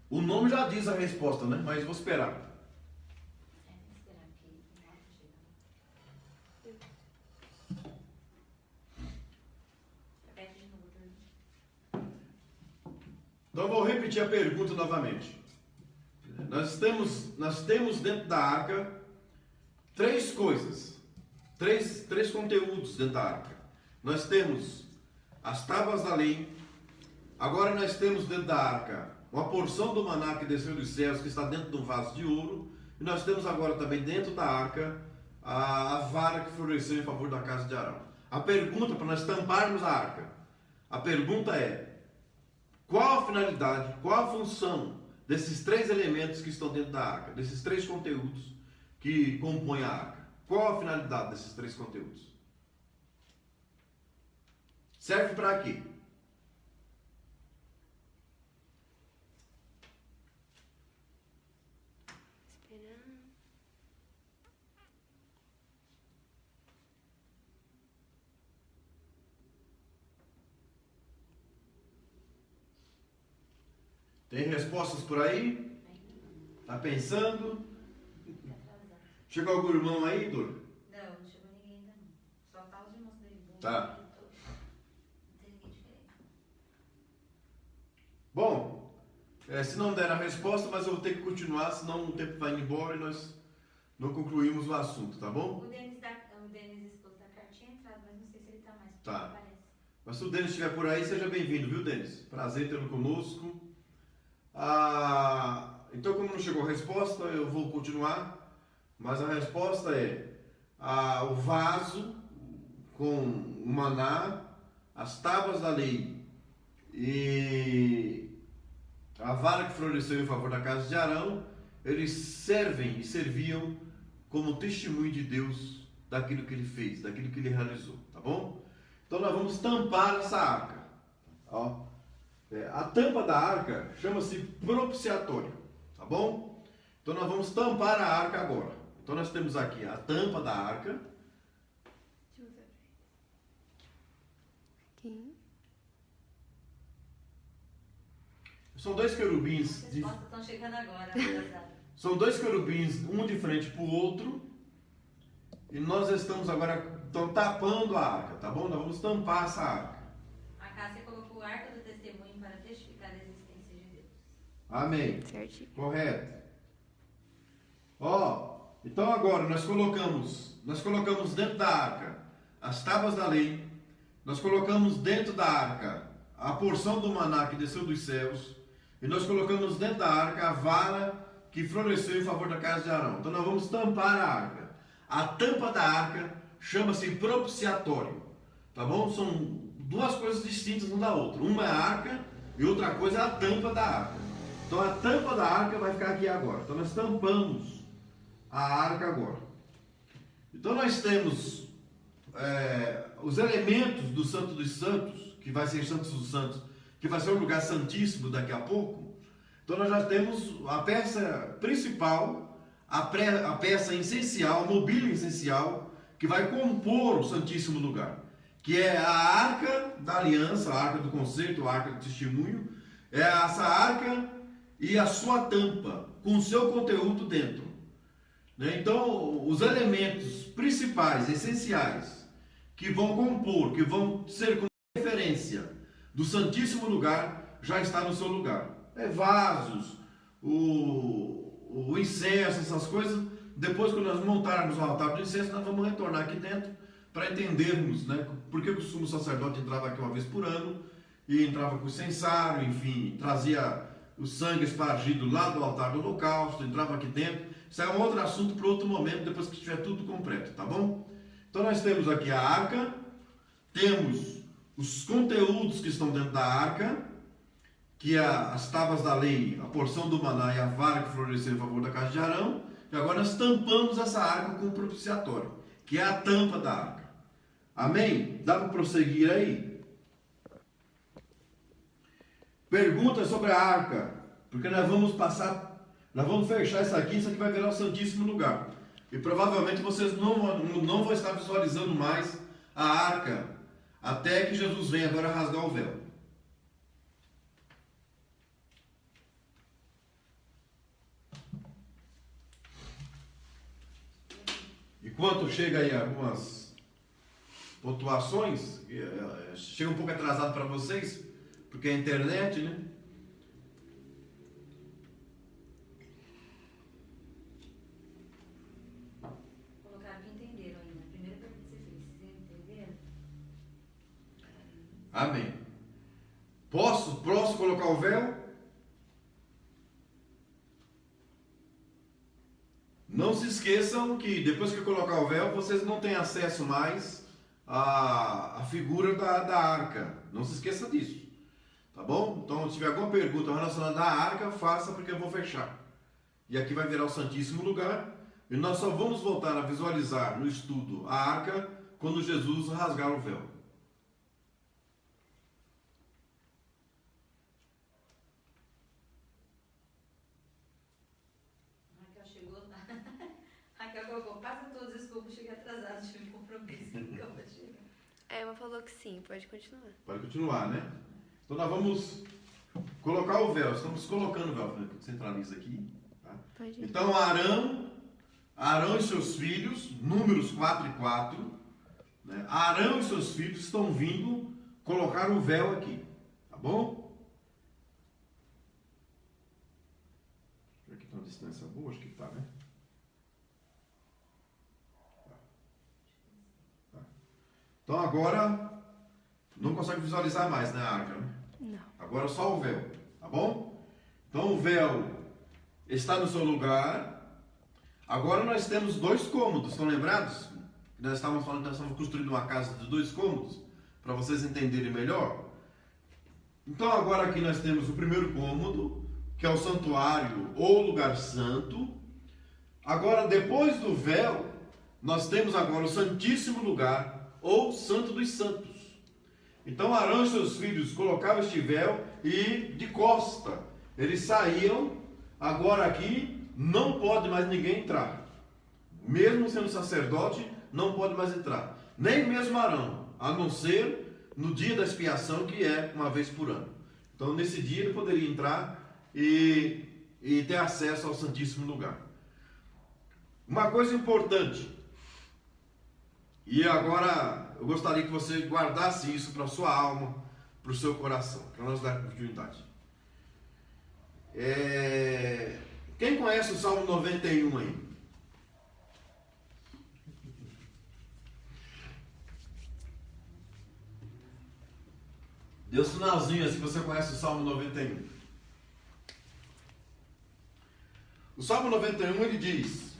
O nome já diz a resposta, né? Mas vou esperar. Então eu vou repetir a pergunta novamente. Nós temos dentro da arca três coisas, três conteúdos dentro da arca. Nós temos as tábuas da lei. Agora nós temos dentro da arca uma porção do maná que desceu dos céus, que está dentro de um vaso de ouro. E nós temos agora também dentro da arca a vara que floresceu em favor da casa de Arão. A pergunta, para nós tamparmos a arca, a pergunta é: qual a finalidade, qual a função desses três elementos que estão dentro da arca, desses três conteúdos que compõem a arca? Qual a finalidade desses três conteúdos? Serve para quê? Esperando. Tem respostas por aí? Tá pensando? Chegou algum irmão aí, Dor? Não, não chegou ninguém ainda não. Só tá os irmãos dele. Tá. Não tem ninguém diferente. Bom, se não der a resposta, mas eu vou ter que continuar, senão o tempo vai indo embora e nós não concluímos o assunto, tá bom? O Denis, esposo da cartinha, entrado, mas não sei se ele tá mais. Tá. Não aparece. Mas se o Denis estiver por aí, seja bem-vindo, viu, Denis? Prazer tê-lo conosco. Então, como não chegou a resposta, eu vou continuar. Mas a resposta é o vaso com o maná, as tábuas da lei e a vara que floresceu em favor da casa de Arão, eles servem e serviam como testemunho de Deus daquilo que ele fez, daquilo que ele realizou, tá bom? Então nós vamos tampar essa arca. Ó. A tampa da arca chama-se propiciatório, tá bom? Então nós vamos tampar a arca agora. Então nós temos aqui a tampa da arca. Aqui. São dois querubins. As respostas estão chegando agora. São dois querubins, um de frente para o outro. E nós estamos agora tapando a arca, tá bom? Nós vamos tampar essa arca. A Cássia colocou o arca do testemunho para testificar a existência de Deus. Amém. Certinho. Correto. Ó, então agora nós colocamos dentro da arca as tábuas da lei. Nós colocamos dentro da arca a porção do maná que desceu dos céus. E nós colocamos dentro da arca a vara que floresceu em favor da casa de Arão. Então nós vamos tampar a arca. A tampa da arca chama-se propiciatório. Tá bom? São duas coisas distintas uma da outra. Uma é a arca e outra coisa é a tampa da arca. Então a tampa da arca vai ficar aqui agora. Então nós tampamos a arca agora. Então nós temos os elementos do Santo dos Santos, que vai ser Santos dos Santos, que vai ser o lugar santíssimo daqui a pouco. Então nós já temos a peça principal, a peça essencial, a mobília essencial, que vai compor o santíssimo lugar, que é a arca da aliança, a arca do concerto, a arca do testemunho. É essa arca e a sua tampa, com o seu conteúdo dentro. Então, os elementos principais, essenciais, que vão compor, que vão ser como referência do Santíssimo Lugar, já está no seu lugar. Vasos, o incenso, essas coisas. Depois, quando nós montarmos o altar do incenso, nós vamos retornar aqui dentro para entendermos, né, porque o sumo sacerdote entrava aqui uma vez por ano e entrava com o incensário, enfim, trazia o sangue espargido lá do altar do holocausto, entrava aqui dentro. Isso é um outro assunto para outro momento, depois que estiver tudo completo, tá bom? Então nós temos aqui a arca, temos os conteúdos que estão dentro da arca, que é as tábuas da lei, a porção do maná e a vara que floresceu em favor da casa de Arão. E agora nós tampamos essa arca com o propiciatório, que é a tampa da arca. Amém? Dá para prosseguir aí? Perguntas sobre a arca, porque nós vamos passar Nós vamos fechar isso aqui vai virar o Santíssimo Lugar. E provavelmente vocês não vão estar visualizando mais a arca, até que Jesus venha agora rasgar o véu. Enquanto chega aí algumas pontuações, chega um pouco atrasado para vocês, porque é a internet, né? Colocaram que entenderam ainda. A primeira pergunta que você fez, vocês entenderam? Amém. Posso colocar o véu? Não se esqueçam que depois que colocar o véu, vocês não têm acesso mais à figura da arca. Não se esqueça disso. Tá bom? Então, se tiver alguma pergunta relacionada à arca, faça, porque eu vou fechar. E aqui vai virar o Santíssimo Lugar. E nós só vamos voltar a visualizar no estudo a arca quando Jesus rasgar o véu. Raquel chegou. Raquel colocou, passa todos, desculpa, cheguei atrasado, tive um compromisso. Ela falou que sim, pode continuar. Pode continuar, né? Então nós vamos colocar o véu. Estamos colocando o véu. Centraliza aqui. Tá? Então Arão e seus filhos, Números 4 e 4. Né? Arão e seus filhos estão vindo colocar o véu aqui. Tá bom? Aqui está uma distância boa, acho que está, né? Tá. Então agora não consegue visualizar mais, né, a arca, né? Não. Agora só o véu, tá bom? Então o véu está no seu lugar. Agora nós temos 2 cômodos, estão lembrados? Nós estávamos falando que nós estamos construindo uma casa de 2 cômodos, para vocês entenderem melhor. Então agora aqui nós temos o primeiro cômodo, que é o santuário ou lugar santo. Agora depois do véu, nós temos agora o Santíssimo Lugar ou Santo dos Santos. Então Arão e seus filhos colocavam este véu e de costa eles saíam. Agora aqui não pode mais ninguém entrar. Mesmo sendo sacerdote, não pode mais entrar. Nem mesmo Arão, a não ser no dia da expiação, que é uma vez por ano. Então nesse dia ele poderia entrar e ter acesso ao Santíssimo Lugar. Uma coisa importante, e agora eu gostaria que você guardasse isso para a sua alma, para o seu coração, para nós dar continuidade. Quem conhece o Salmo 91 aí? Dê um sinalzinho se você conhece o Salmo 91. O Salmo 91 ele diz,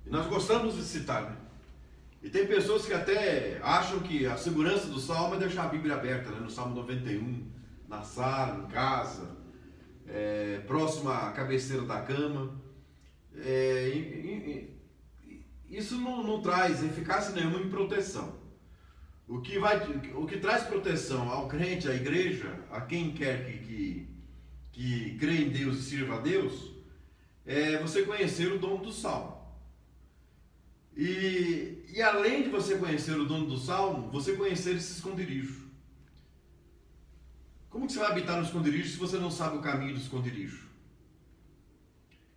e nós gostamos de citar, né? E tem pessoas que até acham que a segurança do Salmo é deixar a Bíblia aberta, né? No Salmo 91, na sala, em casa, próximo à cabeceira da cama. Isso não traz eficácia nenhuma em proteção. O que traz proteção ao crente, à igreja, a quem quer que crê em Deus e sirva a Deus, é você conhecer o dono do Salmo. E além de você conhecer o dono do Salmo, você conhecer esse esconderijo. Como que você vai habitar no esconderijo se você não sabe o caminho do esconderijo?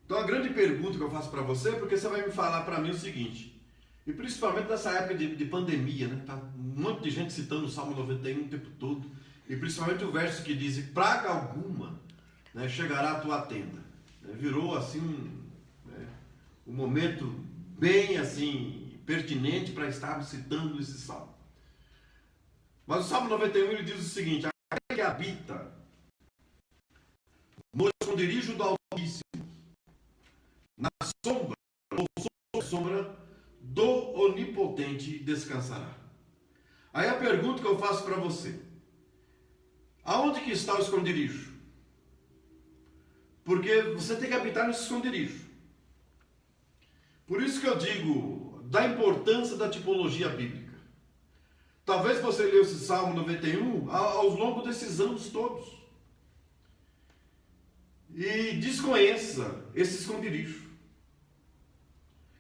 Então a grande pergunta que eu faço para você é porque você vai me falar para mim o seguinte, e principalmente nessa época de pandemia, né? Tá um monte de gente citando o Salmo 91 o tempo todo, e principalmente o verso que diz, praga alguma, né, chegará à tua tenda. Virou assim um momento bem assim pertinente para estarmos citando esse salmo. Mas o Salmo 91 ele diz o seguinte, aquele que habita no esconderijo do Altíssimo, na sombra ou sob a sombra do Onipotente descansará. Aí a pergunta que eu faço para você, aonde que está o esconderijo? Porque você tem que habitar nesse esconderijo. Por isso que eu digo da importância da tipologia bíblica. Talvez você leu esse Salmo 91 ao longo desses anos todos. e desconheça esse esconderijo.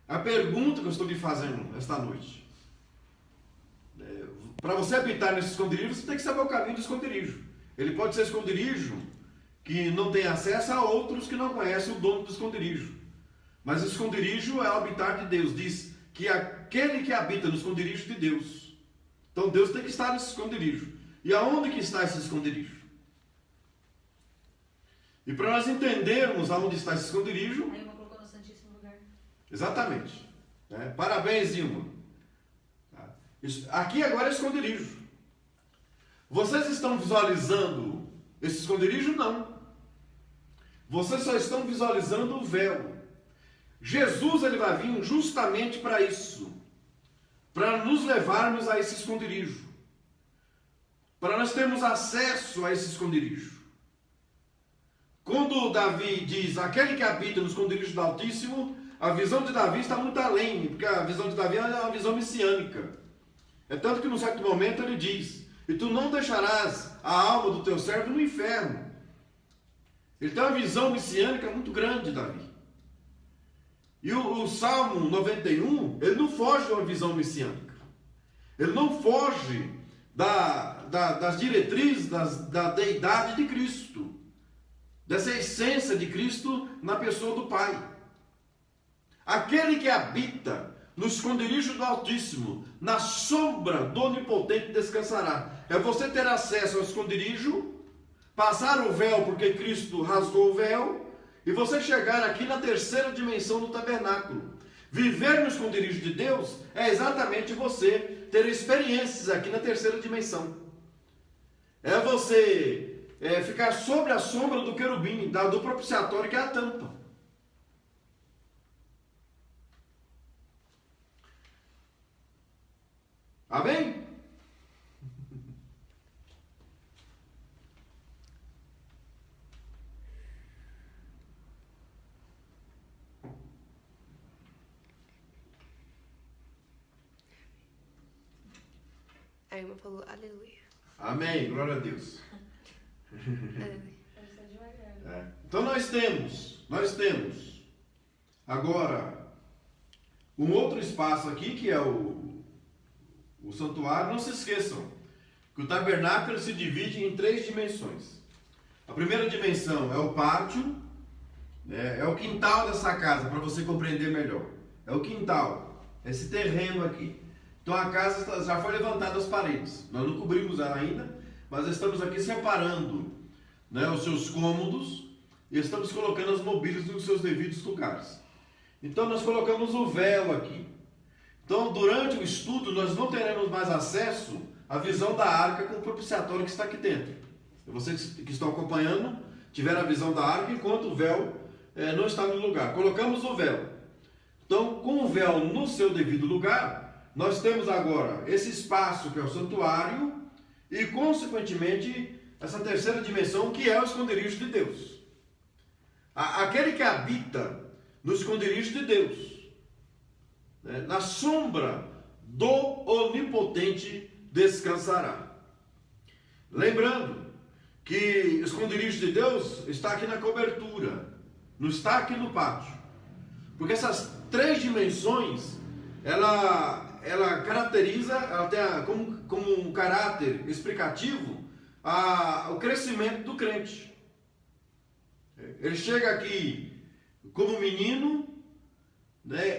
A pergunta que eu estou lhe fazendo esta noite: para você habitar nesse esconderijo, você tem que saber o caminho do esconderijo. Ele pode ser esconderijo que não tem acesso a outros que não conhecem o dono do esconderijo. Mas o esconderijo é o habitar de Deus. Diz que aquele que habita no esconderijo de Deus. Então Deus tem que estar nesse esconderijo. E aonde que está esse esconderijo? E para nós entendermos aonde está esse esconderijo... Aí uma colocou no Santíssimo Lugar. Exatamente. Parabéns, Ilma. Aqui agora é esconderijo. Vocês estão visualizando esse esconderijo? Não. Vocês só estão visualizando o véu. Jesus, ele vai vir justamente para isso. Para nos levarmos a esse esconderijo. Para nós termos acesso a esse esconderijo. Quando Davi diz, aquele que habita no esconderijo do Altíssimo, a visão de Davi está muito além, porque a visão de Davi é uma visão messiânica. É tanto que num certo momento ele diz, e tu não deixarás a alma do teu servo no inferno. Ele tem uma visão messiânica muito grande, Davi. E o Salmo 91, ele não foge de uma visão messiânica. Ele não foge das diretrizes da deidade de Cristo. Dessa essência de Cristo na pessoa do Pai. Aquele que habita no esconderijo do Altíssimo, na sombra do Onipotente descansará. É você ter acesso ao esconderijo, passar o véu porque Cristo rasgou o véu, e você chegar aqui na terceira dimensão do tabernáculo. Viver no esconderijo de Deus é exatamente você ter experiências aqui na terceira dimensão. É você ficar sobre a sombra do querubim, do propiciatório, que é a tampa. Amém? A irmã falou, aleluia. Amém, glória a Deus. Aleluia. Então nós temos agora um outro espaço aqui, que é o santuário. Não se esqueçam que o tabernáculo se divide em 3 dimensões. A primeira dimensão é o pátio, é o quintal dessa casa, para você compreender melhor. É o quintal, esse terreno aqui. Então a casa já foi levantada as paredes. Nós não cobrimos ela ainda, mas estamos aqui separando, os seus cômodos e estamos colocando as mobílias nos seus devidos lugares. Então nós colocamos o véu aqui. Então durante o estudo nós não teremos mais acesso à visão da arca com o propiciatório que está aqui dentro. Vocês que estão acompanhando tiveram a visão da arca enquanto o véu não está no lugar. Colocamos o véu. Então com o véu no seu devido lugar, nós temos agora esse espaço que é o santuário e, consequentemente, essa terceira dimensão que é o esconderijo de Deus. Aquele que habita no esconderijo de Deus, na sombra do Onipotente descansará. Lembrando que o esconderijo de Deus está aqui na cobertura, não está aqui no pátio. Porque essas 3 dimensões, ela caracteriza, ela tem como um caráter explicativo o crescimento do crente. Ele chega aqui como menino,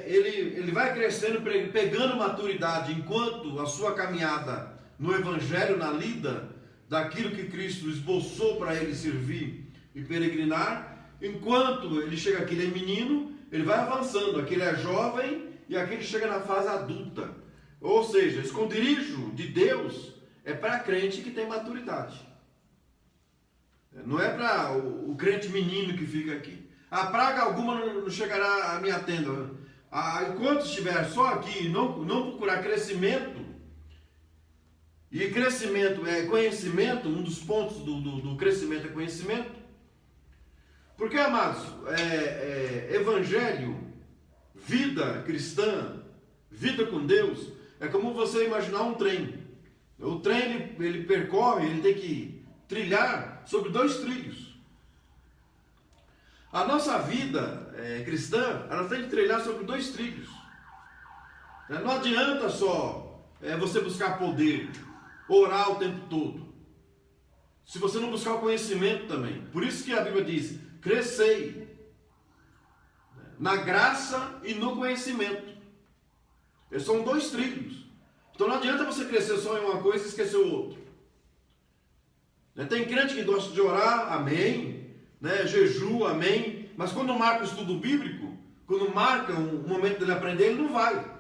ele vai crescendo, pegando maturidade enquanto a sua caminhada no Evangelho, na lida daquilo que Cristo esboçou para ele servir e peregrinar. Enquanto ele chega aqui, ele é menino, ele vai avançando, aqui ele é jovem, e aqui ele chega na fase adulta. Ou seja, esconderijo de Deus é para crente que tem maturidade. Não é para o crente menino que fica aqui. A praga alguma não chegará à minha tenda. Enquanto estiver só aqui e não procurar crescimento, e crescimento é conhecimento, um dos pontos do crescimento é conhecimento. Porque, amados, evangelho, vida cristã, vida com Deus, é como você imaginar um trem. O trem, ele percorre, ele tem que trilhar sobre 2 trilhos. A nossa vida cristã, ela tem que trilhar sobre 2 trilhos. Não adianta só você buscar poder, orar o tempo todo, se você não buscar o conhecimento também. Por isso que a Bíblia diz, crescei na graça e no conhecimento. Esses são 2 trilhos. Então não adianta você crescer só em uma coisa e esquecer o outro. Tem crente que gosta de orar, amém, jejum, amém, mas quando marca o estudo bíblico, quando marca um momento dele aprender, ele não vai.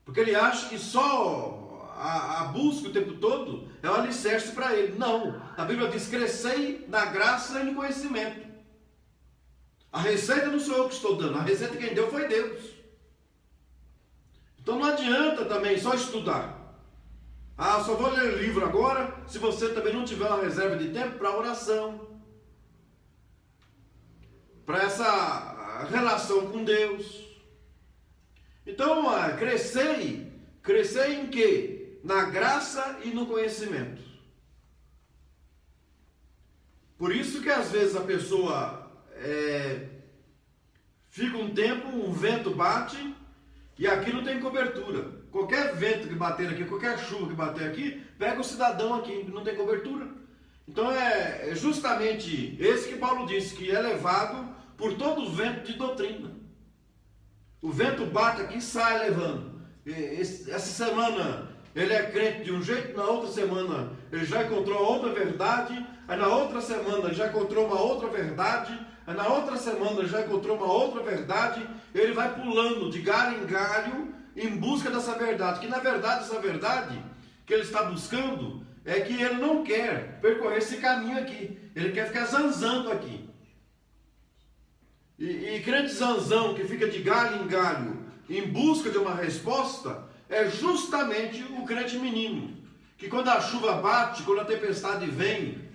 Porque ele acha que só a busca o tempo todo é um alicerce para ele. Não, a Bíblia diz, crescei na graça e no conhecimento. A receita não sou eu que estou dando, a receita quem deu foi Deus. Então não adianta também só estudar. Só vou ler livro agora, se você também não tiver uma reserva de tempo para oração, para essa relação com Deus. Então, crescer em quê? Na graça e no conhecimento. Por isso que às vezes a pessoa fica um tempo, um vento bate e aqui não tem cobertura. Qualquer vento que bater aqui, qualquer chuva que bater aqui, pega o cidadão aqui, não tem cobertura. Então é justamente esse que Paulo disse, que é levado por todo o vento de doutrina. O vento bate aqui e sai levando. Essa semana ele é crente de um jeito, na outra semana ele já encontrou outra verdade, aí na outra semana ele já encontrou uma outra verdade, aí na outra semana ele já encontrou uma outra verdade, ele vai pulando de galho em galho em busca dessa verdade, que na verdade essa verdade que ele está buscando é que ele não quer percorrer esse caminho aqui, ele quer ficar zanzando aqui. E crente zanzão que fica de galho em galho em busca de uma resposta é justamente o crente menino, que quando a chuva bate, quando a tempestade vem,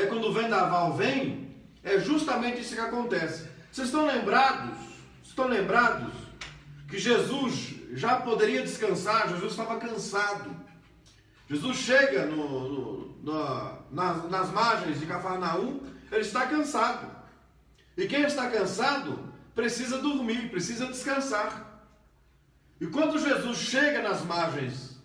quando o vendaval vem, é justamente isso que acontece. Vocês estão lembrados? Que Jesus já poderia descansar, Jesus estava cansado. Jesus chega nas margens de Cafarnaum, ele está cansado. E quem está cansado precisa dormir, precisa descansar. E quando Jesus chega nas margens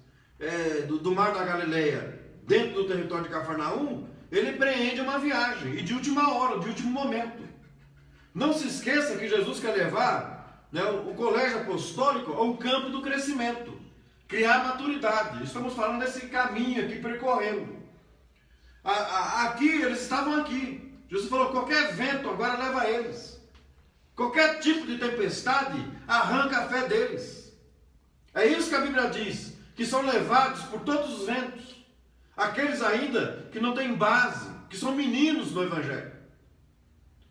do Mar da Galileia, dentro do território de Cafarnaum, ele empreende uma viagem, e de última hora, de último momento. Não se esqueça que Jesus quer levar o colégio apostólico ao campo do crescimento, criar maturidade. Estamos falando desse caminho aqui percorrendo. Aqui, eles estavam aqui. Jesus falou, qualquer vento agora leva eles. Qualquer tipo de tempestade arranca a fé deles. É isso que a Bíblia diz, que são levados por todos os ventos. Aqueles ainda que não têm base, que são meninos no Evangelho.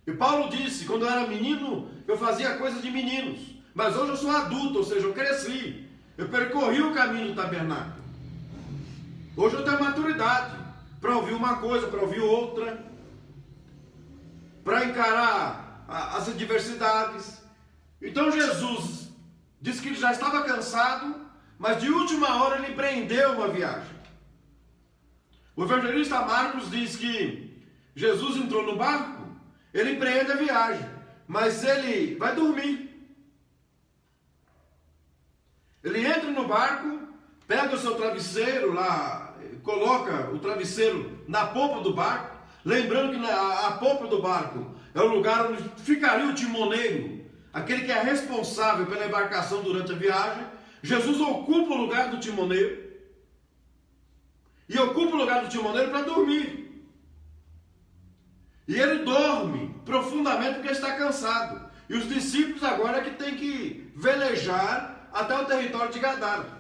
E Paulo disse, quando eu era menino, eu fazia coisas de meninos. Mas hoje eu sou adulto, ou seja, eu cresci. Eu percorri o caminho do tabernáculo. Hoje eu tenho maturidade para ouvir uma coisa, para ouvir outra, para encarar as adversidades. Então Jesus disse que ele já estava cansado, mas de última hora ele empreendeu uma viagem. O evangelista Marcos diz que Jesus entrou no barco, ele empreende a viagem, mas ele vai dormir. Ele entra no barco, pega o seu travesseiro lá, coloca o travesseiro na polpa do barco, lembrando que a polpa do barco é o lugar onde ficaria o timoneiro, aquele que é responsável pela embarcação durante a viagem. Jesus ocupa o lugar do timoneiro, e ocupa o lugar do timoneiro para dormir. E ele dorme profundamente porque está cansado. E os discípulos agora é que tem que velejar até o território de Gadara.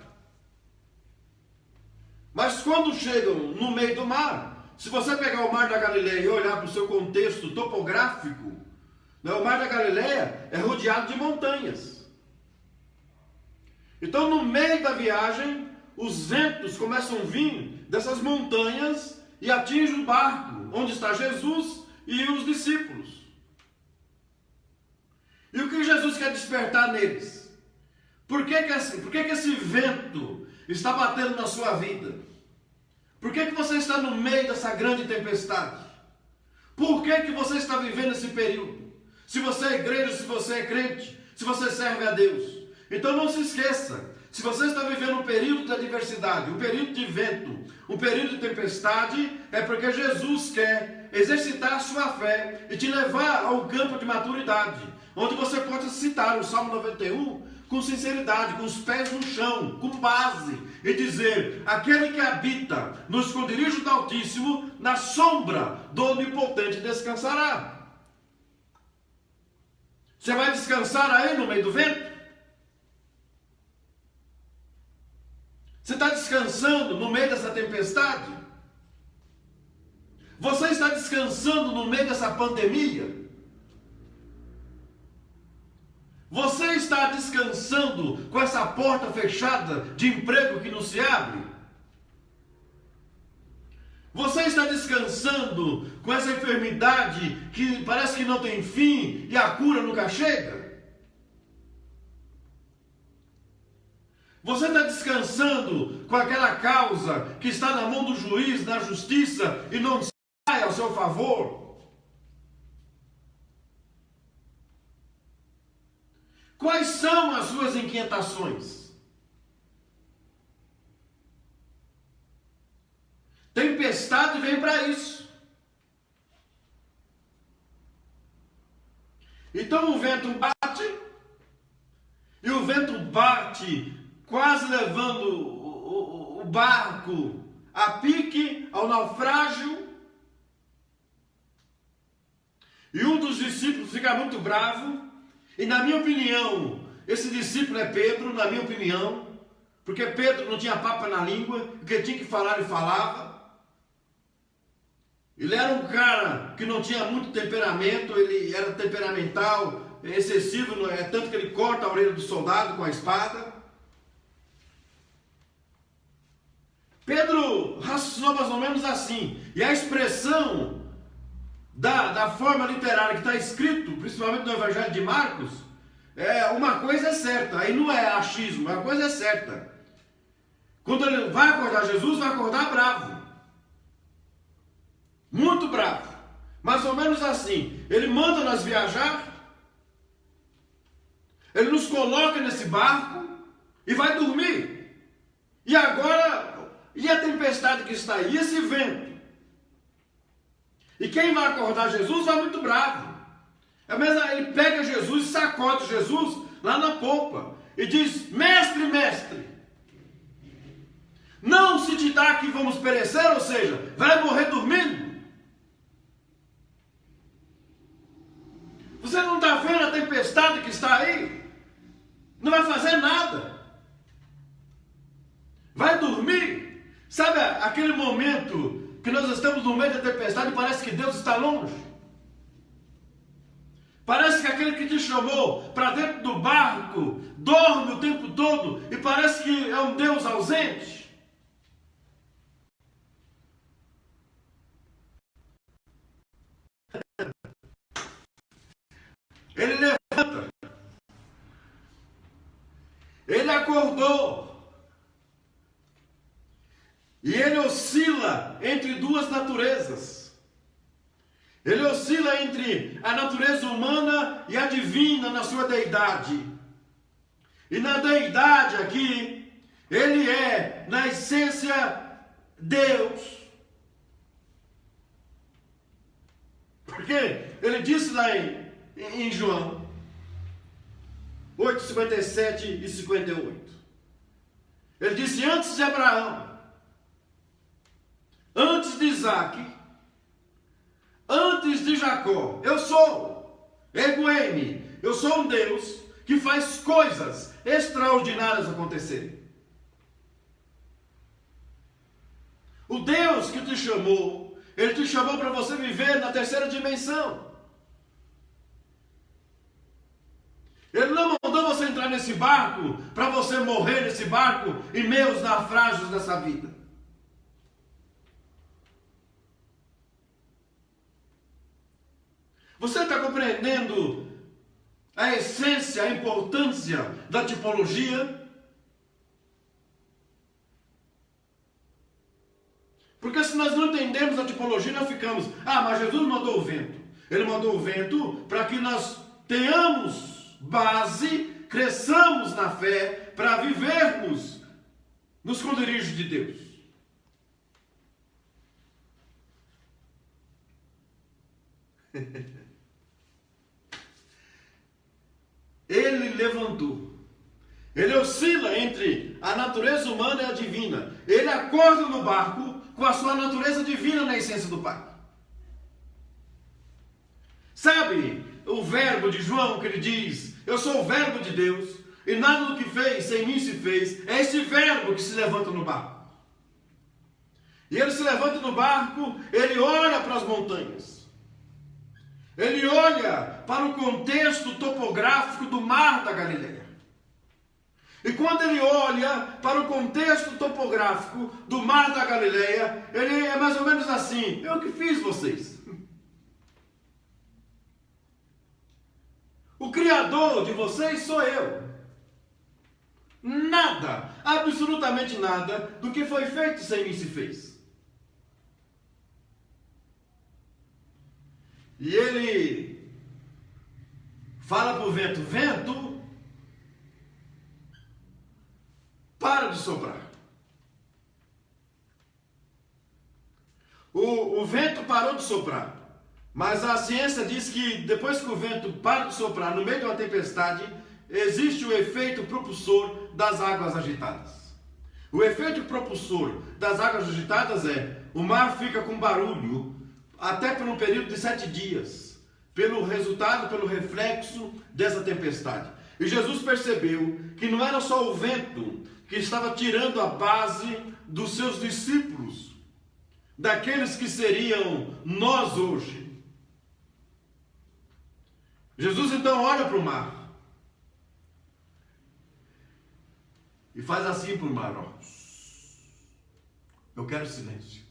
Mas quando chegam no meio do mar, se você pegar o Mar da Galileia e olhar para o seu contexto topográfico, o Mar da Galileia é rodeado de montanhas. Então no meio da viagem, os ventos começam a vir dessas montanhas e atingem o barco, onde está Jesus e os discípulos. E o que Jesus quer despertar neles? Por que esse vento está batendo na sua vida? Por que você está no meio dessa grande tempestade? Por que você está vivendo esse período? se você é igreja, se você é crente, se você serve a Deus. Então não se esqueça, se você está vivendo um período de adversidade, um período de vento, um período de tempestade, é porque Jesus quer exercitar a sua fé e te levar ao campo de maturidade, onde você possa citar o Salmo 91 com sinceridade, com os pés no chão, com base, e dizer: aquele que habita no esconderijo do Altíssimo, na sombra do Onipotente descansará. Você vai descansar aí no meio do vento? Você está descansando no meio dessa tempestade? Você está descansando no meio dessa pandemia? Você está descansando com essa porta fechada de emprego que não se abre? Você está descansando com essa enfermidade que parece que não tem fim e a cura nunca chega? Você está descansando com aquela causa que está na mão do juiz, na justiça, e não sai ao seu favor? Quais são as suas inquietações? Tempestade vem para isso. Então o vento bate, e o vento bate quase levando o barco a pique, ao naufrágio. E um dos discípulos fica muito bravo. E na minha opinião, esse discípulo é Pedro, na minha opinião. Porque Pedro não tinha papa na língua. O que tinha que falar, ele falava. Ele era um cara que não tinha muito temperamento. Ele era temperamental, excessivo. É tanto que ele corta a orelha do soldado com a espada. Pedro raciocinou mais ou menos assim. E a expressão da forma literária que está escrito, principalmente no Evangelho de Marcos, uma coisa é certa. Aí não é achismo, uma coisa é certa. Quando ele vai acordar Jesus, vai acordar bravo. Muito bravo. Mais ou menos assim. Ele manda nós viajar. Ele nos coloca nesse barco e vai dormir. E agora... E a tempestade que está aí, esse vento? E quem vai acordar Jesus vai muito bravo. Ele pega Jesus e sacode Jesus lá na popa. E diz: mestre, mestre, não se te dá que vamos perecer? Ou seja, vai morrer dormindo? Você não está vendo a tempestade que está aí? Não vai fazer nada. Vai dormir? Sabe aquele momento que nós estamos no meio da tempestade e parece que Deus está longe? Parece que aquele que te chamou para dentro do barco dorme o tempo todo e parece que é um Deus ausente. Ele levanta. Ele acordou. E ele oscila entre duas naturezas. Ele oscila entre a natureza humana e a divina na sua deidade. E na deidade aqui, ele é, na essência, Deus. Porque ele disse lá em João 8, 57 e 58. Ele disse: antes de Abraão, antes de Isaac, antes de Jacó, eu sou Egueme, eu sou um Deus que faz coisas extraordinárias acontecerem. O Deus que te chamou, Ele te chamou para você viver na terceira dimensão. Ele não mandou você entrar nesse barco para você morrer nesse barco em meio aos naufrágios dessa vida. Você está compreendendo a essência, a importância da tipologia? Porque se nós não entendemos a tipologia, nós ficamos: mas Jesus mandou o vento, Ele mandou o vento para que nós tenhamos base, cresçamos na fé, para vivermos nos esconderijos de Deus. Ele levantou. Ele oscila entre a natureza humana e a divina. Ele acorda no barco com a sua natureza divina na essência do Pai. Sabe o verbo de João que ele diz: eu sou o verbo de Deus, e nada do que fez sem mim se fez. É esse verbo que se levanta no barco. E ele se levanta no barco, ele olha para as montanhas. Ele olha para o contexto topográfico do mar da Galileia. E quando ele olha para o contexto topográfico do mar da Galileia, ele é mais ou menos assim: eu que fiz vocês. O criador de vocês sou eu. Nada, absolutamente nada do que foi feito sem mim se fez. E ele fala para o vento: vento, para de soprar. O vento parou de soprar. Mas a ciência diz que depois que o vento para de soprar no meio de uma tempestade, existe o efeito propulsor das águas agitadas. O efeito propulsor das águas agitadas é: o mar fica com barulho até por um período de 7 dias, pelo resultado, pelo reflexo dessa tempestade. E Jesus percebeu que não era só o vento que estava tirando a base dos seus discípulos, daqueles que seriam nós hoje. Jesus então olha para o mar e faz assim para o mar: ó, eu quero silêncio.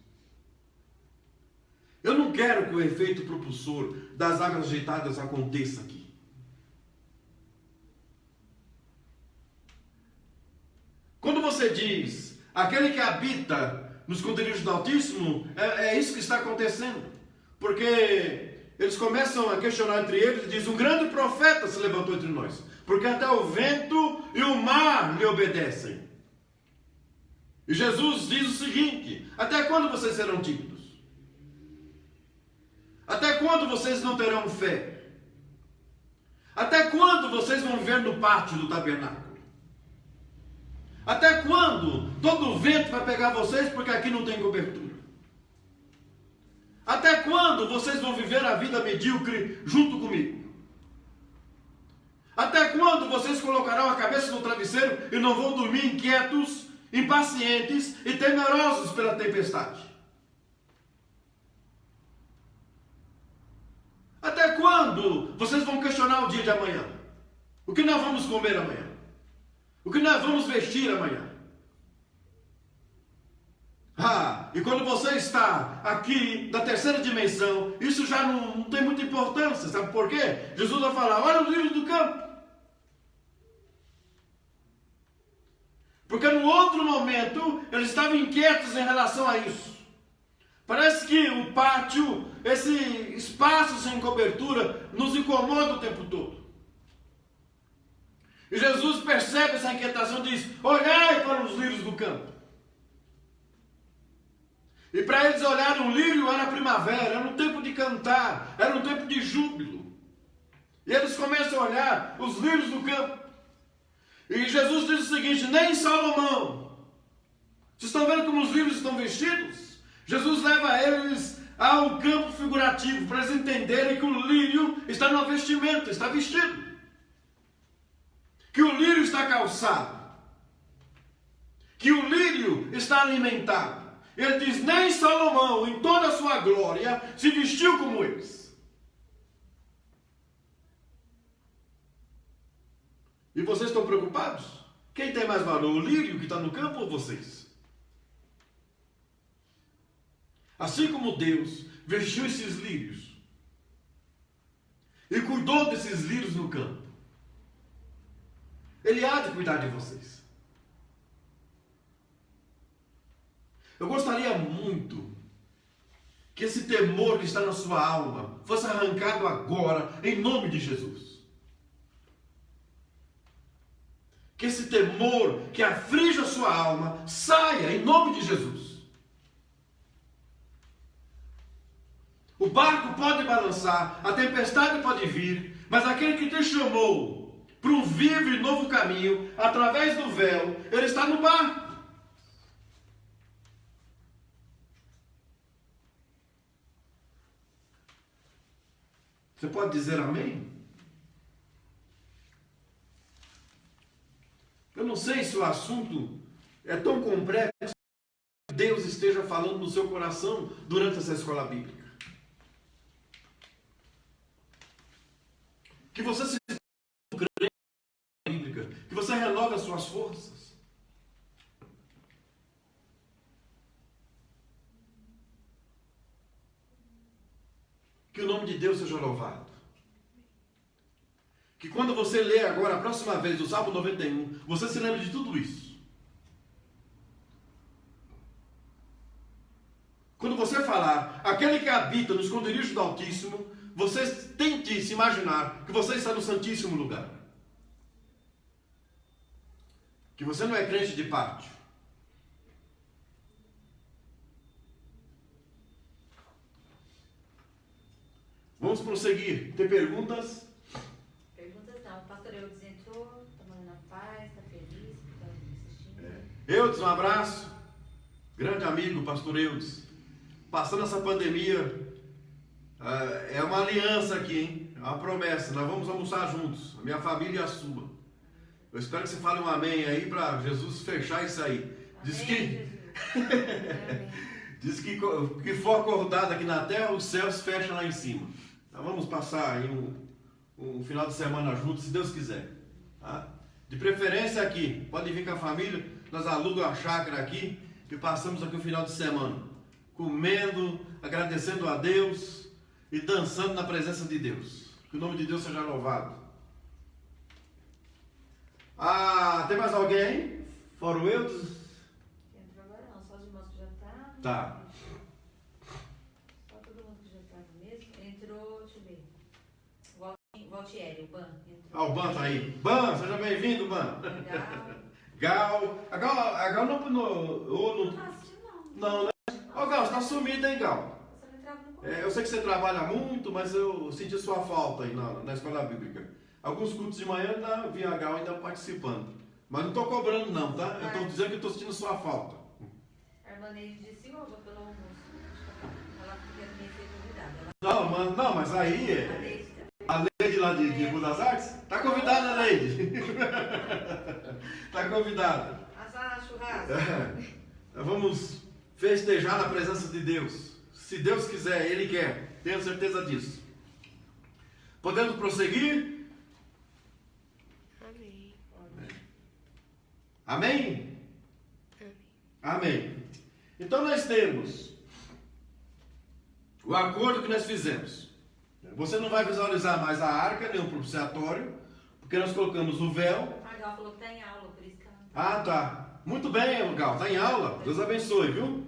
Eu não quero que o efeito propulsor das águas agitadas aconteça aqui. Quando você diz aquele que habita nos esconderijos do Altíssimo, é isso que está acontecendo. Porque eles começam a questionar entre eles e dizem: um grande profeta se levantou entre nós, porque até o vento e o mar lhe obedecem. E Jesus diz o seguinte: até quando vocês serão tímidos? Até quando vocês não terão fé? Até quando vocês vão viver no pátio do tabernáculo? Até quando todo o vento vai pegar vocês porque aqui não tem cobertura? Até quando vocês vão viver a vida medíocre junto comigo? Até quando vocês colocarão a cabeça no travesseiro e não vão dormir inquietos, impacientes e temerosos pela tempestade? Até quando vocês vão questionar o dia de amanhã? O que nós vamos comer amanhã? O que nós vamos vestir amanhã? E quando você está aqui na terceira dimensão, isso já não tem muita importância. Sabe por quê? Jesus vai falar: olha os lírios do campo. Porque no outro momento, eles estavam inquietos em relação a isso. Parece que o pátio, esse espaço sem cobertura, nos incomoda o tempo todo. E Jesus percebe essa inquietação e diz: olhai para os lírios do campo. E para eles olharem um lírio era a primavera, era um tempo de cantar, era um tempo de júbilo. E eles começam a olhar os lírios do campo. E Jesus diz o seguinte: nem Salomão. Vocês estão vendo como os lírios estão vestidos? Jesus leva eles ao campo figurativo, para eles entenderem que o lírio está no vestimento, está vestido. Que o lírio está calçado. Que o lírio está alimentado. Ele diz: nem Salomão, em toda a sua glória, se vestiu como eles. E vocês estão preocupados? Quem tem mais valor, o lírio que está no campo ou vocês? Assim como Deus vestiu esses lírios e cuidou desses lírios no campo, Ele há de cuidar de vocês. Eu gostaria muito Que esse temor que está na sua alma fosse arrancado agora, em nome de Jesus. Que esse temor que aflige a sua alma saia, em nome de Jesus. O barco pode balançar, a tempestade pode vir, mas aquele que te chamou para um vivo e novo caminho, através do véu, ele está no barco. Você pode dizer amém? Eu não sei se o assunto é tão complexo que Deus esteja falando no seu coração durante essa escola bíblica. Que você se crente bíblica, que você renove as suas forças. Que o nome de Deus seja louvado. Que quando você lê agora a próxima vez o Salmo 91, você se lembre de tudo isso. Quando você falar, aquele que habita no esconderijo do Altíssimo, você tente se imaginar que você está no Santíssimo Lugar. Que você não é crente de pátio. Vamos prosseguir. Tem perguntas? Perguntas não. O pastor Eudes entrou, está mandando a paz, está feliz, está assistindo. Eudes, um abraço. Grande amigo, pastor Eudes. Passando essa pandemia, é uma aliança aqui, hein? É uma promessa. Nós vamos almoçar juntos, a minha família e a sua. Eu espero que você fale um amém aí para Jesus fechar isso aí. Diz diz que for acordado aqui na terra, os céus fecham lá em cima. Então vamos passar aí um final de semana juntos, se Deus quiser. Tá? De preferência aqui, pode vir com a família, nós alugamos a chácara aqui e passamos aqui o final de semana. Comendo, agradecendo a Deus e dançando na presença de Deus. Que o nome de Deus seja louvado. Tem mais alguém? Fora o Eudes? Entrou agora não, só os irmãos que já estavam. Tá. Só todo mundo que já estava mesmo. Entrou, deixa eu ver. O Valtieri, o Ban. Entrou. O Ban tá aí. Ban, seja bem-vindo, Ban. Legal. A Gal não... Não assistiu não. Não, né? Ô Gal, você tá sumido, hein, Gal? Você não entrava no começo. Eu sei que você trabalha muito, mas eu senti sua falta aí na escola bíblica. Alguns cultos de manhã eu vi a Gal ainda participando. Mas não estou cobrando não, tá? Eu estou dizendo que estou sentindo sua falta. A irmã Neide disse, oba, pelo almoço. Ela queria também ser convidada. Não, mas aí a Leide lá de Budas Artes, tá convidada, Leide. Tá convidada. Assar churrasco. Vamos festejar na presença de Deus. Se Deus quiser, Ele quer. Tenho certeza disso. Podemos prosseguir? Amém? Amém. Então nós temos o acordo que nós fizemos. Você não vai visualizar mais a arca, nem o propiciatório, porque nós colocamos o véu. A Gal falou que está em aula, por isso que ela não Tá. Muito bem, Gal. Está em aula? Deus abençoe, viu?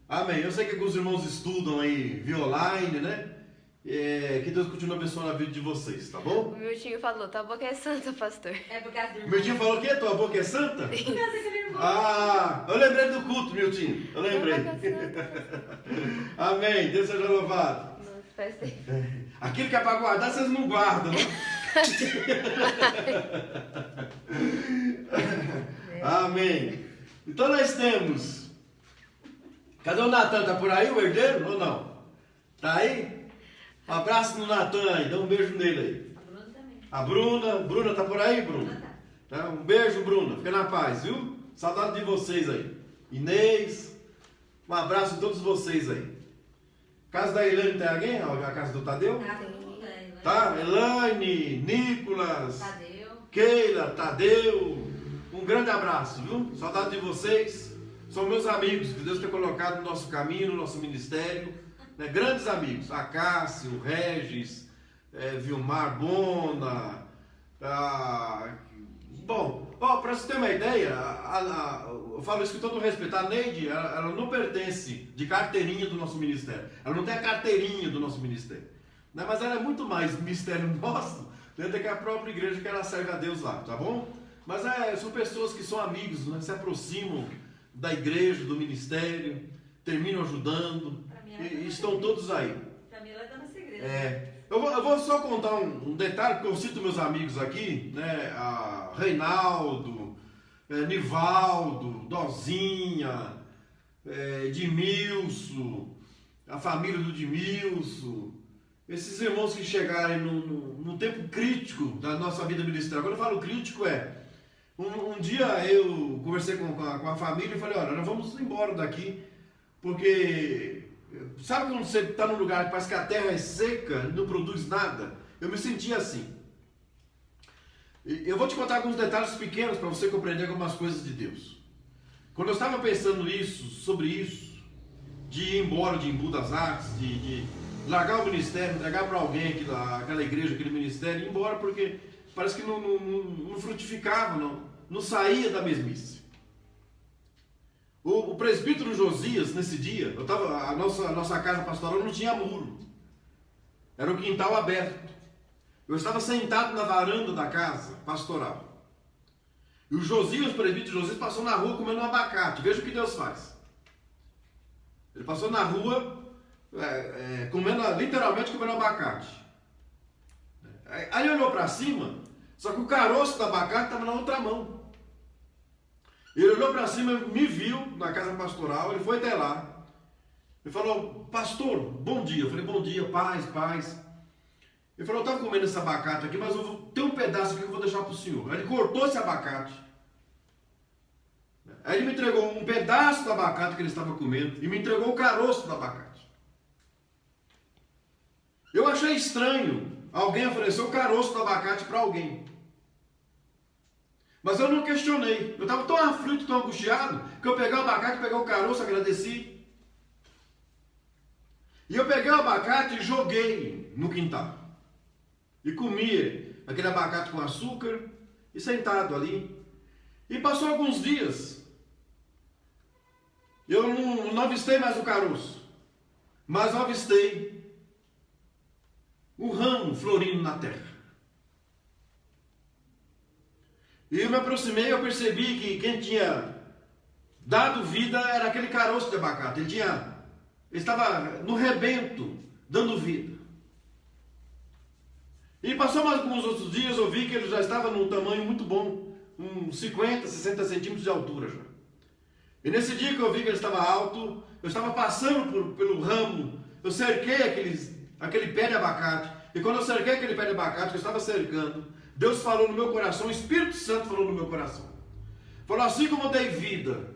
Amém. Eu sei que alguns irmãos estudam aí via online, né? Que Deus continue abençoando a vida de vocês, tá bom? O Miltinho falou, tua boca é santa, pastor. É por causa do O irmão. Miltinho falou o quê? Tua boca é santa? Por causa daquele irmão. Eu lembrei do culto, Miltinho. Eu lembrei. Tua boca é santa. Amém. Deus seja louvado. Nossa, faz tempo. Aquilo que é para guardar, vocês não guardam, né? Amém. Então nós temos. Cadê o Natan? Tá por aí, o herdeiro? Ou não? Tá aí? Um abraço no Natan aí, dá um beijo nele aí. A Bruna também. A Bruna tá por aí, Bruna? Bruna Tá? Um beijo, Bruna. Fica na paz, viu? Saudade de vocês aí. Inês, um abraço a todos vocês aí. Casa da Elaine tem alguém? A casa do Tadeu? Ah, tem tudo, né? Tá? Elaine, Nicolas, Tadeu. Keila, Tadeu. Um grande abraço, viu? Saudade de vocês. São meus amigos que Deus tem colocado no nosso caminho, no nosso ministério. Né? Grandes amigos. A Cássio, o Regis, Vilmar Bona. Bom, para você ter uma ideia, eu falo isso com todo respeito, a Neide, ela não pertence de carteirinha do nosso ministério. Ela não tem a carteirinha do nosso ministério. Né? Mas ela é muito mais ministério nosso, né, do que a própria igreja que ela serve a Deus lá, tá bom? Mas são pessoas que são amigos, né, que se aproximam da igreja, do ministério, terminam ajudando, e estão todos aí. Para mim ela está nessa igreja. Eu vou só contar um detalhe, porque eu cito meus amigos aqui, né, a Reinaldo, Nivaldo, Dozinha, Edmilson, a família do Edmilson, esses irmãos que chegarem no tempo crítico da nossa vida ministerial. Quando eu falo crítico um dia eu conversei com a família e falei, olha, nós vamos embora daqui, porque sabe quando você está num lugar que parece que a terra é seca, não produz nada? Eu me senti assim. Eu vou te contar alguns detalhes pequenos para você compreender algumas coisas de Deus. Quando eu estava pensando sobre isso, de ir embora de Embu das Artes, de largar o ministério, entregar para alguém aquela igreja, aquele ministério, e ir embora porque parece que não frutificava, não saía da mesmice. O presbítero Josias, nesse dia, a nossa casa pastoral não tinha muro, era um quintal aberto. Eu estava sentado na varanda da casa pastoral. E o presbítero Josias, passou na rua comendo um abacate. Veja o que Deus faz. Ele passou na rua literalmente comendo abacate. Aí ele olhou para cima, só que o caroço do abacate estava na outra mão. Ele olhou para cima, me viu na casa pastoral, ele foi até lá. Ele falou, pastor, bom dia. Eu falei, bom dia, paz. Ele falou, eu estava comendo esse abacate aqui, mas eu tenho um pedaço aqui que eu vou deixar para o senhor. Aí ele cortou esse abacate. Aí ele me entregou um pedaço do abacate que ele estava comendo e me entregou o caroço do abacate. Eu achei estranho alguém oferecer o caroço do abacate para alguém. Mas eu não questionei. Eu estava tão aflito, tão angustiado, que eu peguei o abacate, peguei o caroço, agradeci. E eu peguei o abacate e joguei no quintal. E comi aquele abacate com açúcar e sentado ali. E passou alguns dias. Eu não avistei mais o caroço, mas eu avistei o ramo florindo na terra. E eu me aproximei e eu percebi que quem tinha dado vida era aquele caroço de abacate. Ele estava no rebento, dando vida. E passou mais alguns outros dias, eu vi que ele já estava num tamanho muito bom, uns 50, 60 centímetros de altura já. E nesse dia que eu vi que ele estava alto, eu estava passando pelo ramo, eu cerquei aquele pé de abacate. E quando eu cerquei aquele pé de abacate que eu estava cercando, Deus falou no meu coração, o Espírito Santo falou no meu coração. Falou, assim como eu dei vida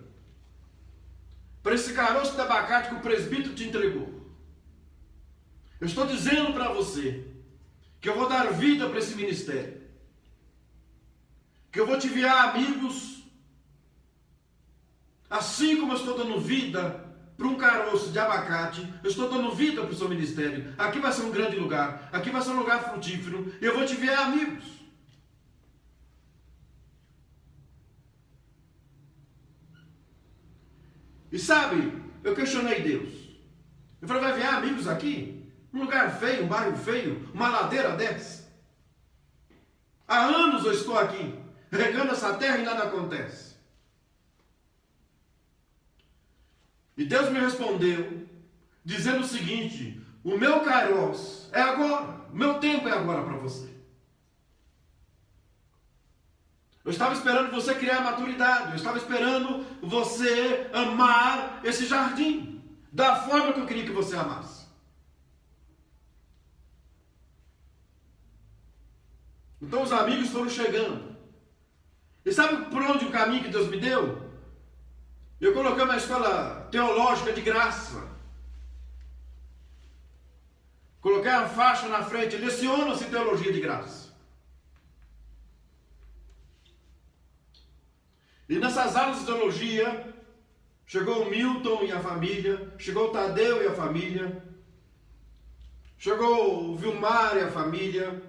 para esse caroço de abacate que o presbítero te entregou, eu estou dizendo para você que eu vou dar vida para esse ministério, que eu vou te enviar amigos, assim como eu estou dando vida para um caroço de abacate, eu estou dando vida para o seu ministério. Aqui vai ser um grande lugar, aqui vai ser um lugar frutífero, e eu vou te enviar amigos. E sabe, eu questionei Deus. Eu falei, vai enviar amigos aqui? Um lugar feio, um bairro feio, uma ladeira dessa? Há anos eu estou aqui, regando essa terra e nada acontece. E Deus me respondeu, dizendo o seguinte, o meu kairos é agora, o meu tempo é agora para você. Eu estava esperando você criar maturidade, eu estava esperando você amar esse jardim, da forma que eu queria que você amasse. Então os amigos foram chegando. E sabe por onde o caminho que Deus me deu? Eu coloquei uma escola teológica de graça. Coloquei a faixa na frente, leciona-se teologia de graça. E nessas aulas de teologia, chegou o Milton e a família, chegou o Tadeu e a família, chegou o Vilmar e a família.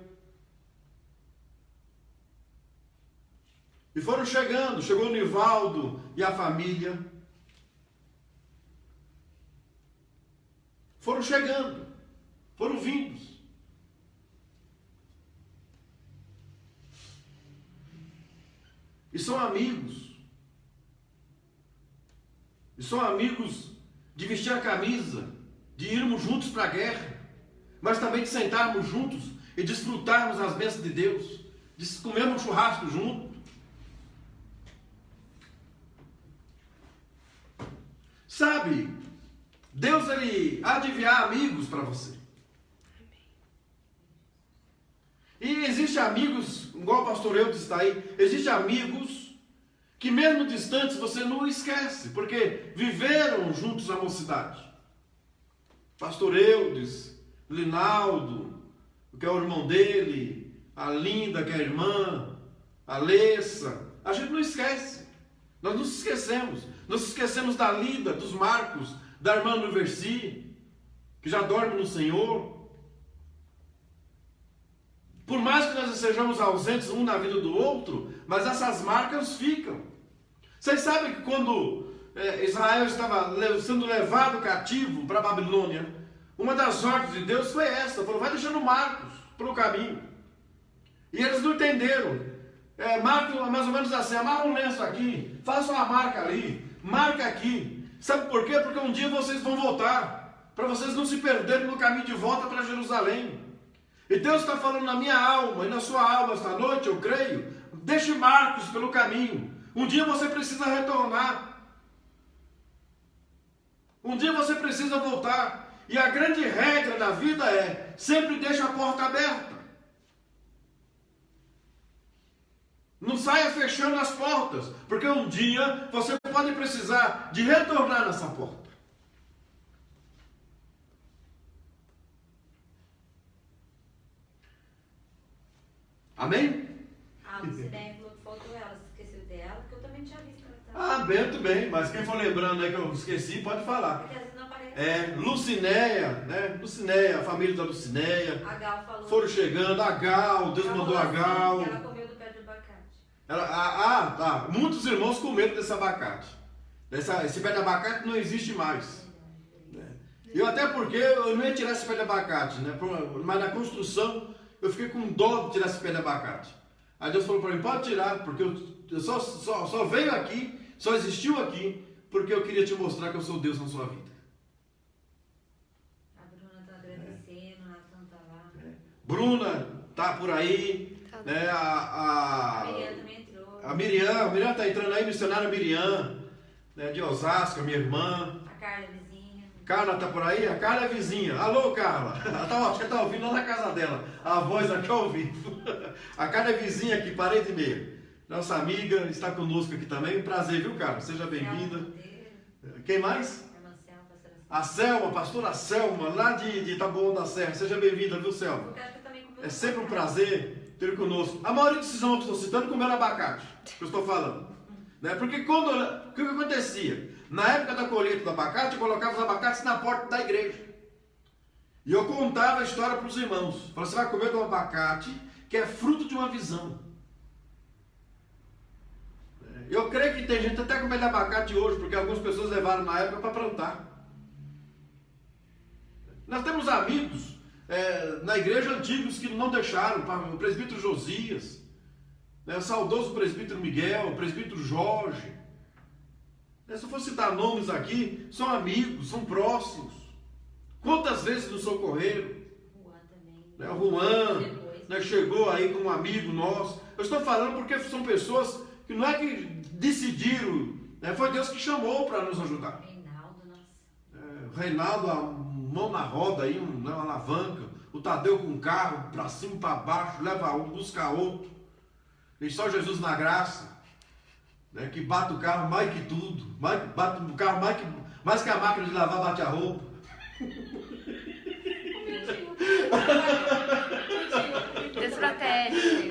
E foram chegando, chegou o Nivaldo e a família. Foram chegando, foram vindos. E são amigos. E são amigos de vestir a camisa, de irmos juntos para a guerra, mas também de sentarmos juntos e desfrutarmos as bênçãos de Deus, de comermos um churrasco junto. Sabe, Deus ele há de enviar amigos para você. E existem amigos, igual o pastor Eudes está aí, existem amigos que mesmo distantes você não esquece, porque viveram juntos na mocidade. Pastor Eudes, Linaldo, que é o irmão dele, a Linda, que é a irmã, a Alessa, a gente não esquece. Nós não esquecemos. Nós esquecemos da Linda, dos Marcos, da irmã Nuversi, que já dorme no Senhor. Por mais que nós sejamos ausentes um na vida do outro, mas essas marcas ficam. Vocês sabem que quando Israel estava sendo levado cativo para a Babilônia, uma das ordens de Deus foi essa, falou, vai deixando marcos pelo caminho. E eles não entenderam. Marca mais ou menos assim, amarra um lenço aqui, faça uma marca ali, marca aqui. Sabe por quê? Porque um dia vocês vão voltar, para vocês não se perderem no caminho de volta para Jerusalém. E Deus está falando na minha alma e na sua alma esta noite, eu creio, deixe marcos pelo caminho. Um dia você precisa retornar. Um dia você precisa voltar. E a grande regra da vida é, sempre deixe a porta aberta. Não saia fechando as portas, porque um dia você pode precisar de retornar nessa porta. Amém? A Lucinéia falou que faltou ela, você esqueceu dela, porque eu também tinha visto que ela estava. Muito bem, mas quem for lembrando aí que eu esqueci, pode falar. Porque às vezes não aparece. Lucinéia, né? Lucinéia, a família da Lucinéia. A Gal falou. Foram chegando, a Gal, Deus Ela mandou a falou Gal. assim, que ela comeu do pé de abacate. Tá. Muitos irmãos com medo desse abacate. Esse pé de abacate não existe mais. Eu até porque eu não ia tirar esse pé de abacate, né? Mas na construção eu fiquei com dó de tirar esse pé de abacate. Aí Deus falou para mim, pode tirar, porque eu só veio aqui, só existiu aqui, porque eu queria te mostrar que eu sou Deus na sua vida. A Bruna está agradecendo, a Natan está lá. Bruna tá por aí, né? A Miriam também entrou. A Miriam está entrando aí, missionária Miriam, né? De Osasco, minha irmã. A Carla, vizinha. Carla tá por aí? A Carla é vizinha. Alô, Carla. Acho que ela tá ouvindo lá na casa dela. A voz aqui ao vivo. A Carla é vizinha aqui, parede e meia. Nossa amiga está conosco aqui também. Prazer, viu, Carla? Seja bem-vinda. Quem mais? A Selma, pastora Selma, lá de Itaboão da Serra. Seja bem-vinda, viu, Selma? É sempre um prazer ter conosco. A maioria desses irmãos que estou citando comeram abacate, que eu estou falando. Né? Porque o que acontecia? Na época da colheita do abacate, eu colocava os abacates na porta da igreja. E eu contava a história para os irmãos. Falava, você vai comer do abacate, que é fruto de uma visão. Eu creio que tem gente até comendo abacate hoje, porque algumas pessoas levaram na época para plantar. Nós temos amigos na igreja antigos que não deixaram, o presbítero Josias, o saudoso presbítero Miguel, o presbítero Jorge. Se eu for citar nomes aqui, são amigos, são próximos. Quantas vezes nos socorreram? Juan também. O Juan chegou aí com um amigo nosso. Eu estou falando porque são pessoas que não é que decidiram, foi Deus que chamou para nos ajudar. Reinaldo, nossa. O Reinaldo, a mão na roda aí, uma alavanca. O Tadeu com um carro, para cima e para baixo, leva um, busca outro. E só Jesus na graça. Que bate o carro mais que tudo, bate o carro mais que a máquina de lavar bate a roupa. Deus protege.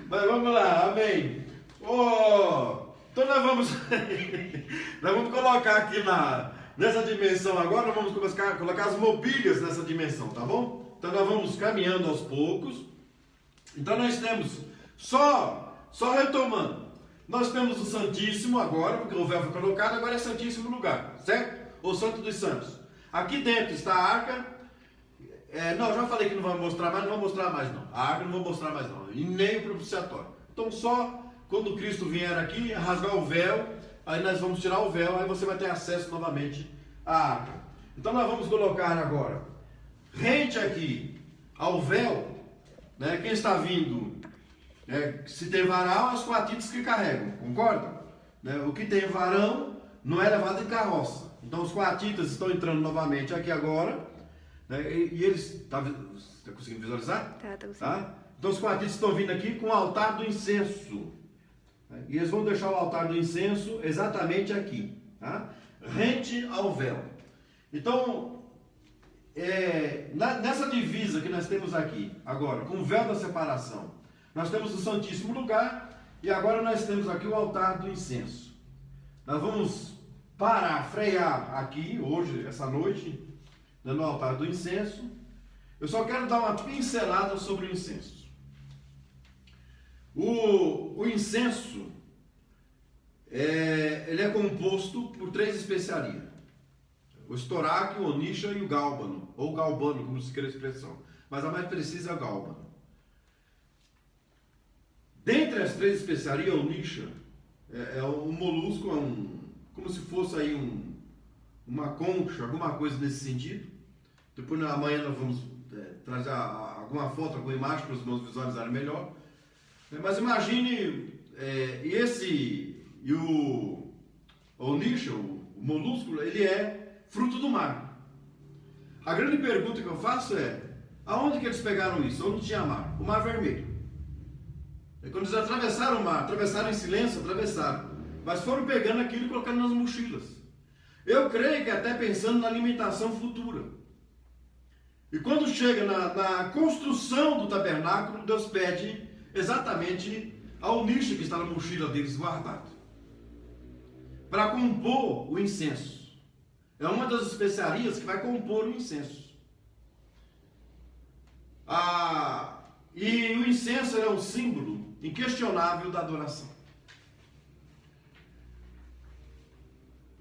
Mas vamos lá, amém. Então nós vamos colocar aqui nessa dimensão agora, nós vamos colocar as mobílias nessa dimensão, tá bom? Então nós vamos caminhando aos poucos. Então nós temos Só retomando. Nós temos o Santíssimo agora, porque o véu foi colocado, agora é Santíssimo lugar, certo? O Santo dos Santos. Aqui dentro está a arca. Não, já falei que não vou mostrar mais, não vou mostrar mais não. A arca não vou mostrar mais não. E nem o propiciatório. Então só quando Cristo vier aqui, rasgar o véu, aí nós vamos tirar o véu, aí você vai ter acesso novamente à arca. Então nós vamos colocar agora, rente aqui ao véu, né, quem está vindo, se tem varal, as coatitas que carregam, concorda? Né, o que tem varão não é levado em carroça. Então os coatitas estão entrando novamente aqui agora, né, e eles, está conseguindo visualizar? Tá conseguindo. Tá? Então os coatitas estão vindo aqui com o altar do incenso. E eles vão deixar o altar do incenso exatamente aqui, tá? Rente ao véu. Então, nessa divisa que nós temos aqui, agora, com o véu da separação, nós temos o Santíssimo Lugar e agora nós temos aqui o altar do incenso. Nós vamos parar, frear aqui, hoje, essa noite, no altar do incenso. Eu só quero dar uma pincelada sobre o incenso. O incenso, ele é composto por 3 especiarias. O estoráquio, o onixa e o gálbano, ou galbano, como se quer a expressão. Mas a mais precisa é o gálbano. Dentre as 3 especiarias, o onixa é um molusco, como se fosse aí uma concha, alguma coisa nesse sentido. Depois amanhã nós vamos trazer alguma foto, alguma imagem para os irmãos visualizarem melhor. Mas imagine, o onixa, o molúsculo, ele é fruto do mar. A grande pergunta que eu faço é, aonde que eles pegaram isso? Onde tinha mar? O Mar Vermelho. E quando eles atravessaram o mar, atravessaram em silêncio, atravessaram. Mas foram pegando aquilo e colocando nas mochilas. Eu creio que até pensando na alimentação futura. E quando chega na construção do tabernáculo, Deus pede exatamente ao nicho que está na mochila deles guardado, para compor o incenso. É uma das especiarias que vai compor o incenso. E o incenso é um símbolo inquestionável da adoração.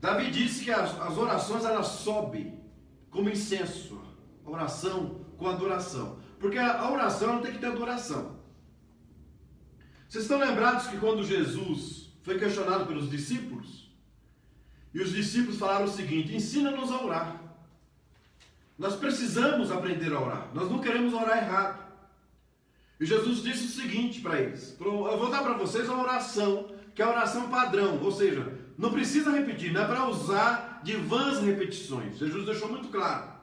Davi disse que as orações elas sobem como incenso, a oração com adoração, porque a oração ela tem que ter adoração. Vocês estão lembrados que quando Jesus foi questionado pelos discípulos, e os discípulos falaram o seguinte: ensina-nos a orar. Nós precisamos aprender a orar, nós não queremos orar errado. E Jesus disse o seguinte para eles: eu vou dar para vocês uma oração, que é a oração padrão, ou seja, não precisa repetir, não é para usar de vãs repetições. Jesus deixou muito claro.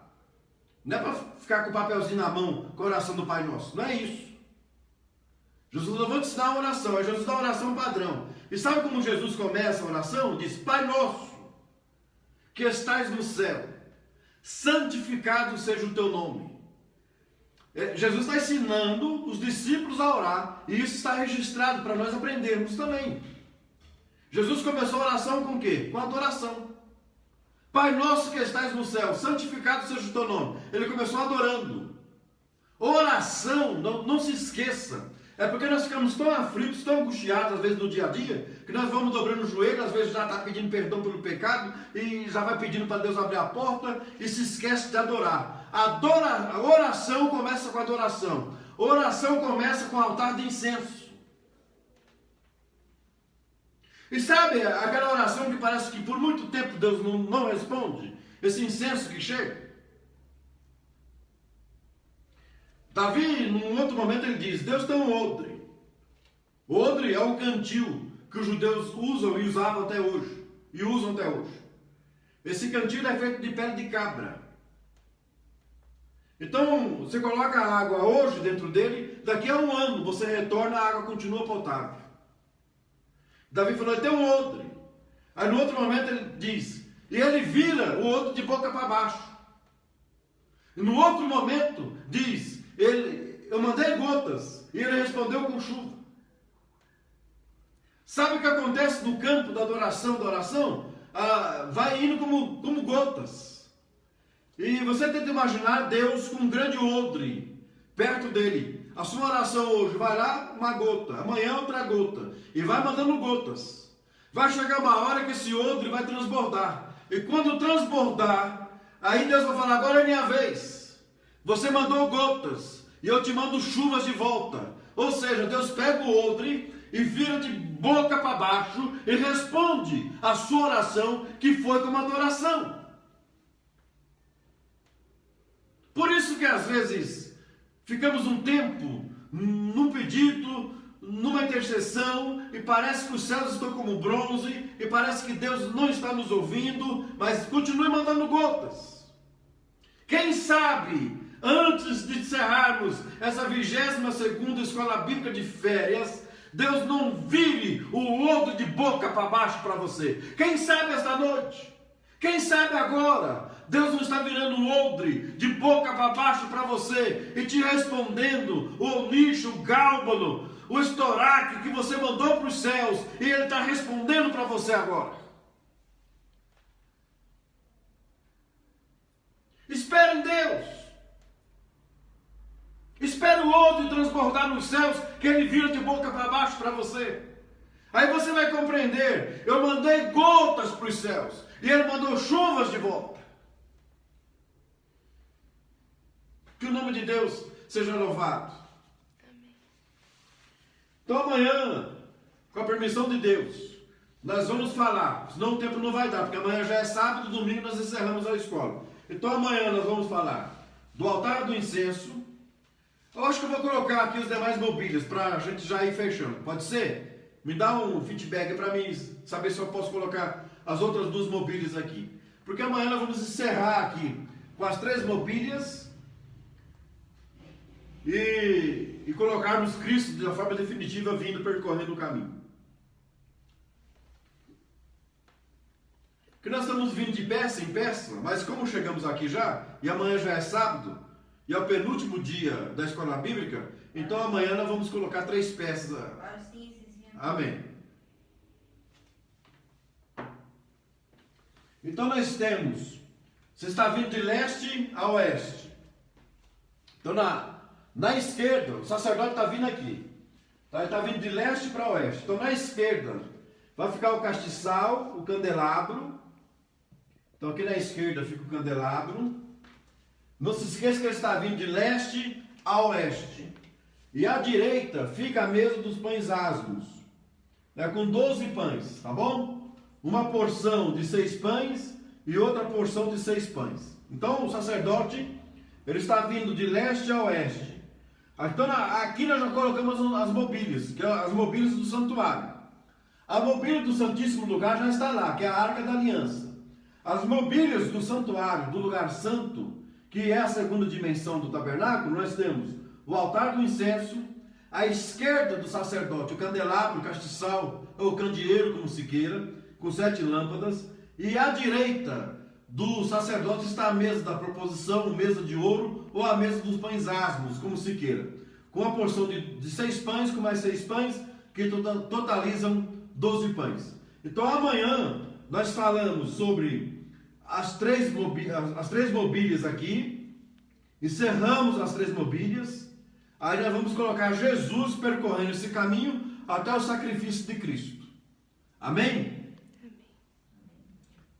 Não é para ficar com o papelzinho na mão com a oração do Pai Nosso, não é isso. Jesus não vai te ensinar a oração, é Jesus dá a oração padrão. E sabe como Jesus começa a oração? Diz: Pai Nosso, que estais no céu, santificado seja o teu nome. Jesus está ensinando os discípulos a orar, e isso está registrado para nós aprendermos também. Jesus começou a oração com o quê? Com adoração. Pai Nosso que estais no céu, santificado seja o teu nome. Ele começou adorando. Oração, não se esqueça. É porque nós ficamos tão aflitos, tão angustiados, às vezes no dia a dia, que nós vamos dobrando o joelho, às vezes já está pedindo perdão pelo pecado, e já vai pedindo para Deus abrir a porta, e se esquece de adorar. A oração começa com adoração. A oração começa com o altar de incenso. E sabe aquela oração que parece que por muito tempo Deus não responde? Esse incenso que chega? Davi, num outro momento, ele diz: Deus tem um odre. O odre é o cantil que os judeus usam e usavam até hoje. E usam até hoje. Esse cantil é feito de pele de cabra. Então, você coloca a água hoje dentro dele, daqui a um ano você retorna, a água continua potável. Davi falou: ele tem um odre. Aí no outro momento ele diz, e ele vira o odre de boca para baixo. E no outro momento diz, eu mandei gotas, e ele respondeu com chuva. Sabe o que acontece no campo da adoração, da oração? Vai indo como gotas. E você tenta imaginar Deus com um grande odre perto dele. a sua oração hoje vai lá, uma gota, amanhã outra gota, e vai mandando gotas. Vai chegar uma hora que esse odre vai transbordar. E quando transbordar, aí Deus vai falar, agora é minha vez. Você mandou gotas, e eu te mando chuvas de volta. Ou seja, Deus pega o odre e vira de boca para baixo e responde a sua oração, que foi como adoração. Por isso que às vezes ficamos um tempo num pedido, numa intercessão, e parece que os céus estão como bronze, e parece que Deus não está nos ouvindo, mas continue mandando gotas. Quem sabe, antes de encerrarmos essa 22ª Escola Bíblica de Férias, Deus não vire o odre de boca para baixo para você. Quem sabe esta noite? Quem sabe agora? Deus não está virando o odre de boca para baixo para você e te respondendo o nicho, o gálbano, o estoraque que você mandou para os céus, e Ele está respondendo para você agora. Espere em Deus. Espere o odre transbordar nos céus, que Ele vira de boca para baixo para você. Aí você vai compreender, eu mandei gotas para os céus, e Ele mandou chuvas de volta. Que o nome de Deus seja louvado. Amém. Então amanhã, com a permissão de Deus, nós vamos falar, senão o tempo não vai dar, porque amanhã já é sábado, domingo nós encerramos a escola. Então amanhã nós vamos falar do altar do incenso. Eu acho que eu vou colocar aqui os demais mobílias para a gente já ir fechando. Pode ser? Me dá um feedback para mim saber se eu posso colocar as outras 2 mobílias aqui. Porque amanhã nós vamos encerrar aqui com as 3 mobílias e colocarmos Cristo de uma forma definitiva vindo percorrendo o caminho. Porque nós estamos vindo de peça em peça, mas como chegamos aqui já, e amanhã já é sábado, e é o penúltimo dia da escola bíblica, então amanhã nós vamos colocar 3 peças. Amém. Então nós temos, você está vindo de leste a oeste. Então na esquerda, o sacerdote está vindo aqui. Então, ele está vindo de leste para oeste. Então na esquerda vai ficar o castiçal, o candelabro. Então aqui na esquerda fica o candelabro. Não se esqueça que ele está vindo de leste a oeste. E à direita fica a mesa dos pães asmos, né, com 12 pães, tá bom? Uma porção de 6 pães e outra porção de 6 pães. Então o sacerdote, ele está vindo de leste a oeste. Então aqui nós já colocamos as mobílias, que é as mobílias do santuário. A mobília do Santíssimo Lugar já está lá, que é a Arca da Aliança. As mobílias do santuário, do lugar santo, que é a segunda dimensão do tabernáculo, nós temos o altar do incenso, à esquerda do sacerdote, o candelabro, o castiçal, ou candeeiro, como se queira, com 7 lâmpadas, e à direita do sacerdote está a mesa da proposição, mesa de ouro, ou a mesa dos pães asmos, como se queira, com a porção de 6 pães, com mais 6 pães, que totalizam 12 pães. Então amanhã nós falamos sobre as 3 mobílias aqui, encerramos as 3 mobílias, aí nós vamos colocar Jesus percorrendo esse caminho até o sacrifício de Cristo. Amém?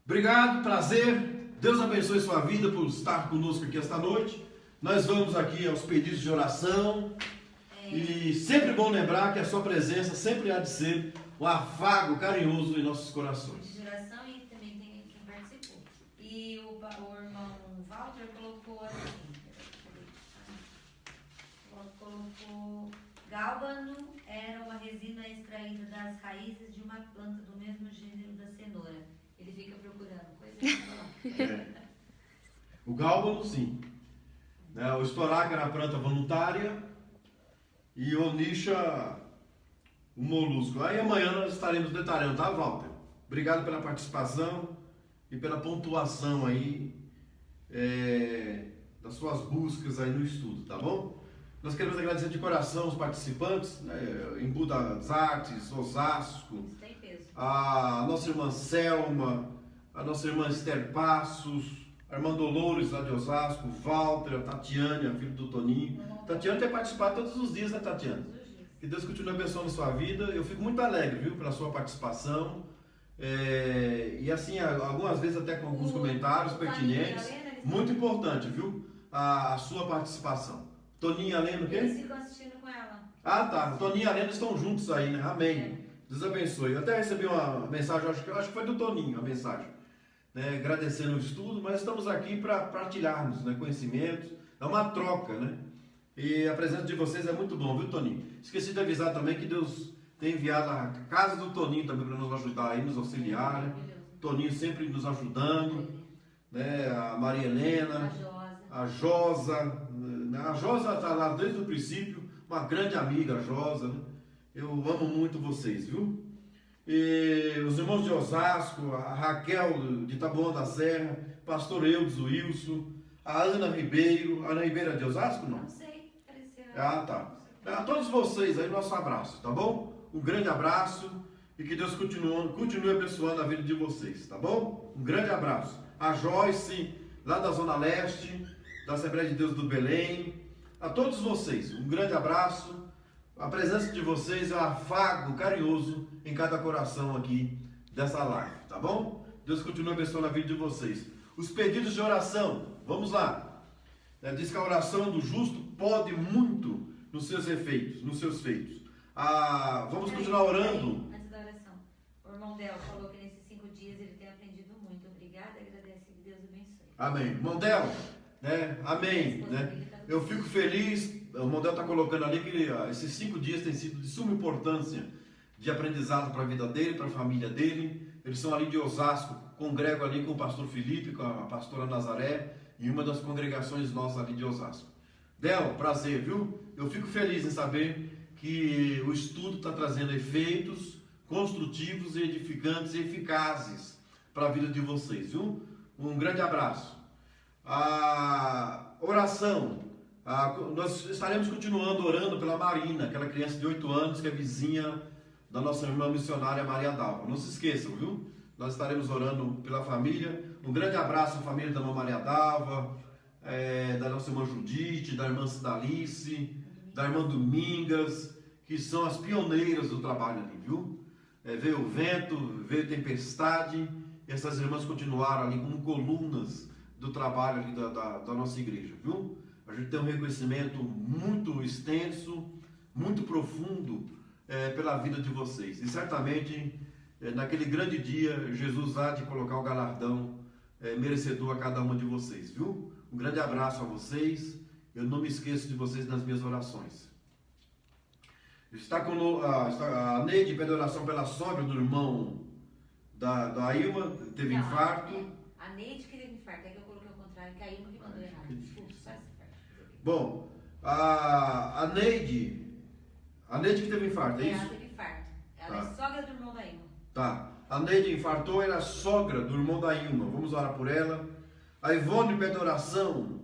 Obrigado, prazer, Deus abençoe sua vida por estar conosco aqui esta noite. Nós vamos aqui aos pedidos de oração, e sempre bom lembrar que a sua presença sempre há de ser um afago carinhoso em nossos corações. De oração, e também tem quem participou. E o irmão Walter colocou assim, colocou: gálbano era uma resina extraída das raízes de uma planta do mesmo gênero da cenoura. Ele fica procurando coisa. O gálbano, sim. O estoraque era a planta voluntária e o nicha, o molusco. Aí amanhã nós estaremos detalhando, tá, Walter? Obrigado pela participação e pela pontuação aí das suas buscas aí no estudo, tá bom? Nós queremos agradecer de coração os participantes, em Buda das Artes, Osasco, a nossa irmã Selma, a nossa irmã Esther Passos, a irmã Dolores lá de Osasco, o Walter, a Tatiane, a filha do Toninho. Tatiane tem participado todos os dias, né, Tatiane? Todos os dias. Que Deus continue abençoando a sua vida. Eu fico muito alegre, viu, pela sua participação. E assim, algumas vezes até com alguns comentários pertinentes. Muito importante, viu, a sua participação. Toninho e a Lena, o quê? Eles ficam assistindo com ela. Ah, tá. Toninho e a Lena estão juntos aí, né? Amém. É. Deus abençoe. Eu até recebi uma mensagem, acho que foi do Toninho a mensagem, né? Agradecendo o estudo, mas estamos aqui para partilharmos, né, conhecimentos. É uma troca, né? E a presença de vocês é muito bom, viu, Toninho? Esqueci de avisar também que Deus tem enviado a casa do Toninho também para nos ajudar aí, nos auxiliar, né? Toninho sempre nos ajudando, né? A Maria Helena, a Josa, né? A Josa está lá desde o princípio, uma grande amiga, a Josa, né? Eu amo muito vocês, viu? E os irmãos de Osasco, a Raquel de Taboão da Serra, pastor Eudes, o Wilson, a Ana Ribeiro. Ana Ribeiro é de Osasco, não? Não sei, pareceu. Ah, tá. A todos vocês aí, nosso abraço, tá bom? Um grande abraço e que Deus continue abençoando a vida de vocês, tá bom? Um grande abraço. A Joyce, lá da Zona Leste, da Assembleia de Deus do Belém. A todos vocês, um grande abraço. A presença de vocês é um afago carinhoso em cada coração aqui dessa live, tá bom? Deus continue abençoando a vida de vocês. Os pedidos de oração, vamos lá. Diz que a oração do justo pode muito nos seus efeitos, nos seus feitos. Vamos continuar orando. Antes da oração, o irmão Del falou que nesses 5 dias ele tem aprendido muito. Obrigada e agradece que Deus abençoe. Amém. Irmão Del, né? Amém. Né? Eu fico feliz. O Mondel está colocando ali que esses 5 dias têm sido de suma importância de aprendizado para a vida dele, para a família dele. Eles são ali de Osasco, congregam ali com o pastor Felipe, com a pastora Nazaré, em uma das congregações nossas ali de Osasco. Del, prazer, viu? Eu fico feliz em saber que o estudo está trazendo efeitos construtivos, edificantes e eficazes para a vida de vocês, viu? Um grande abraço. A oração. Nós estaremos continuando orando pela Marina, aquela criança de 8 anos que é vizinha da nossa irmã missionária Maria Dalva. Não se esqueçam, viu? Nós estaremos orando pela família. Um grande abraço à família da irmã Maria Dalva, da nossa irmã Judite, da irmã Cidalice, da irmã Domingas, que são as pioneiras do trabalho ali, viu? Veio o vento, veio tempestade, e essas irmãs continuaram ali como colunas do trabalho ali da nossa igreja, viu? A gente tem um reconhecimento muito extenso, muito profundo pela vida de vocês. E certamente, naquele grande dia, Jesus há de colocar o galardão merecedor a cada uma de vocês, viu? Um grande abraço a vocês. Eu não me esqueço de vocês nas minhas orações. Está a Neide pede oração pela sogra do irmão da Ilma, teve infarto. A Neide que teve infarto, é que eu coloquei ao contrário, que a Ilma que mandou errado. Desculpa, só essa parte. Bom, a Neide que teve infarto, é isso? Ela teve infarto. Ela é sogra do irmão da Ilma. Tá. A Neide infartou, era sogra do irmão da Ilma. Vamos orar por ela. A Ivone pede oração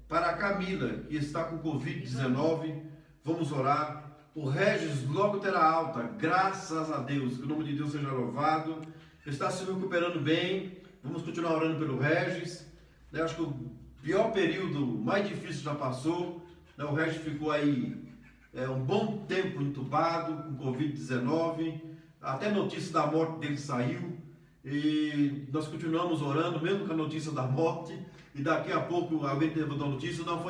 para a Camila, que está com Covid-19. Vamos orar. O Regis logo terá alta, graças a Deus. Que o nome de Deus seja louvado. Está se recuperando bem. Vamos continuar orando pelo Regis. Eu acho que o pior período, mais difícil já passou. O Regis ficou aí um bom tempo entubado com Covid-19. Até a notícia da morte dele saiu. E nós continuamos orando, mesmo com a notícia da morte. E daqui a pouco alguém teve a notícia. Não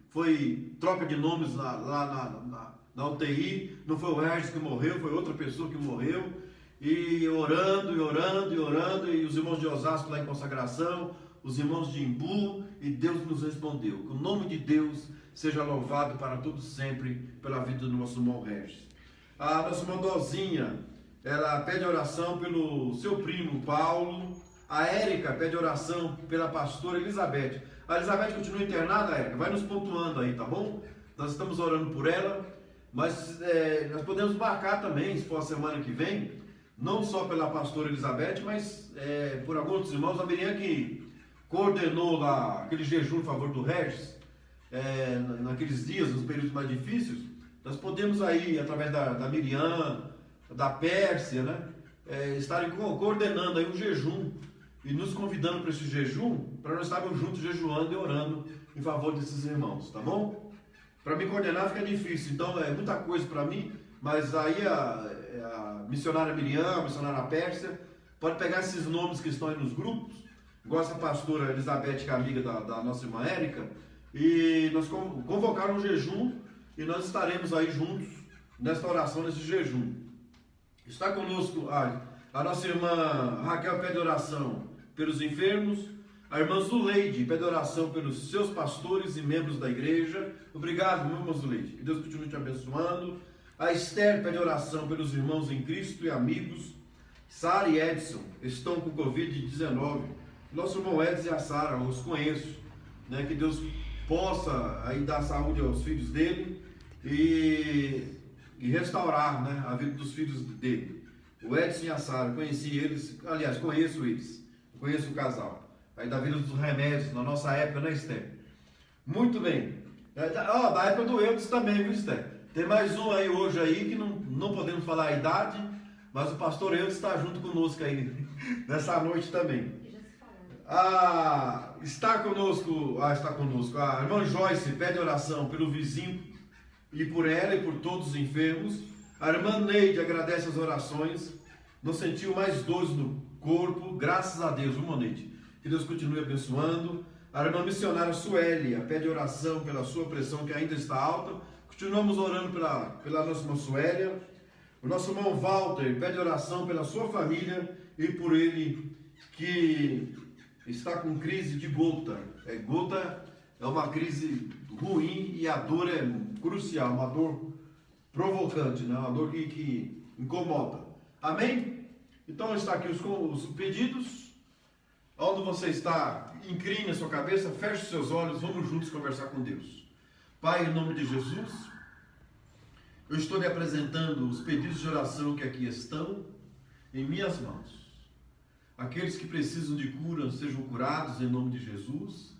foi troca de nomes lá na UTI. Não foi o Regis que morreu, foi outra pessoa que morreu. E orando, e orando, e orando. E os irmãos de Osasco lá em consagração, os irmãos de Imbu, e Deus nos respondeu. Que o nome de Deus seja louvado para todos sempre pela vida do nosso irmão Regis. A nossa irmã Dozinha, ela pede oração pelo seu primo Paulo. A Érica pede oração pela pastora Elizabeth. A Elizabeth continua internada, Érica, vai nos pontuando aí, tá bom? Nós estamos orando por ela, mas nós podemos marcar também, se for a semana que vem, não só pela pastora Elizabeth, mas por alguns outros irmãos. A Miriam que coordenou lá aquele jejum em favor do Regis, naqueles dias, nos períodos mais difíceis. Nós podemos aí, através da Miriam, da Pérsia, né, estarem coordenando aí um jejum e nos convidando para esse jejum, para nós estarmos juntos jejuando e orando em favor desses irmãos, tá bom? Para me coordenar fica difícil, então é muita coisa para mim, mas aí a missionária Miriam, a missionária Pérsia, pode pegar esses nomes que estão aí nos grupos, igual essa pastora Elizabeth, que é amiga da nossa irmã Érica, e nós convocaram um jejum e nós estaremos aí juntos nesta oração, nesse jejum. Está conosco a nossa irmã Raquel, pede oração pelos enfermos. A irmã Zuleide pede oração pelos seus pastores e membros da igreja. Obrigado, meu irmão Zuleide. Que Deus continue te abençoando. A Esther pede oração pelos irmãos em Cristo e amigos. Sara e Edson estão com Covid-19. Nosso irmão Edson e a Sara, eu os conheço. Né? Que Deus possa aí dar saúde aos filhos dele e restaurar, né, a vida dos filhos dele. O Edson e a Sara, conheci eles, aliás, conheço eles. Conheço o casal. Aí da vida dos remédios, na nossa época, né, Esther? Muito bem. Da época do Eudes também, viu, Esther? Tem mais um aí hoje aí, que não podemos falar a idade, mas o pastor Eudes está junto conosco aí, nessa noite também. Está conosco a irmã Joyce, pede oração pelo vizinho e por ela e por todos os enfermos. A irmã Neide agradece as orações, não sentiu mais dores no corpo, graças a Deus, irmã Neide. Que Deus continue abençoando. A irmã missionária Suélia pede oração pela sua pressão que ainda está alta. Continuamos orando pela nossa irmã Suélia. O nosso irmão Walter pede oração pela sua família e por ele que está com crise de gota. Gota é uma crise ruim e a dor é crucial, uma dor provocante, né? Uma dor que incomoda. Amém? Então está aqui os pedidos. Onde você está, incline a sua cabeça, feche os seus olhos, vamos juntos conversar com Deus. Pai, em nome de Jesus, eu estou lhe apresentando os pedidos de oração que aqui estão em minhas mãos. Aqueles que precisam de cura sejam curados em nome de Jesus.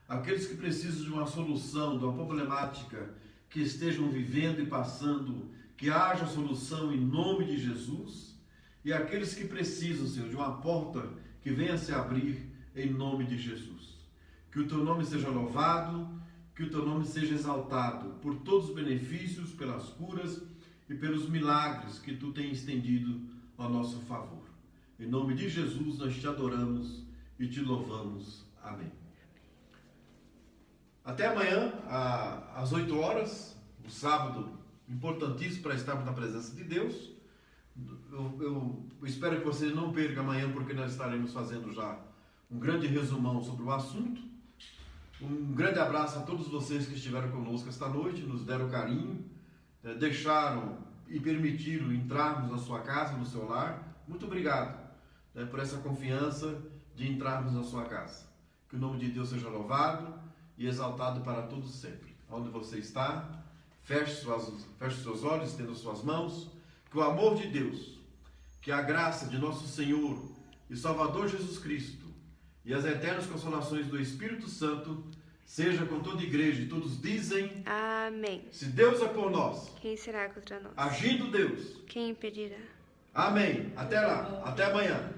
Aqueles que precisam de uma solução, de uma problemática que estejam vivendo e passando, que haja solução em nome de Jesus. E aqueles que precisam, Senhor, de uma porta que venha se abrir em nome de Jesus. Que o teu nome seja louvado, que o teu nome seja exaltado por todos os benefícios, pelas curas e pelos milagres que tu tens estendido ao nosso favor. Em nome de Jesus nós te adoramos e te louvamos. Amém. Até amanhã, às 8 horas, o sábado importantíssimo para estarmos na presença de Deus. Eu espero que vocês não percam amanhã, porque nós estaremos fazendo já um grande resumão sobre o assunto. Um grande abraço a todos vocês que estiveram conosco esta noite, nos deram carinho, deixaram e permitiram entrarmos na sua casa, no seu lar. Muito obrigado por essa confiança de entrarmos na sua casa. Que o nome de Deus seja louvado e exaltado para todos sempre. Onde você está, feche seus olhos, estenda suas mãos. Que o amor de Deus, que a graça de nosso Senhor e Salvador Jesus Cristo e as eternas consolações do Espírito Santo seja com toda a igreja. E todos dizem: Amém. Se Deus é por nós, Quem será contra nós? agindo Deus, Quem impedirá? amém. Até lá, até amanhã.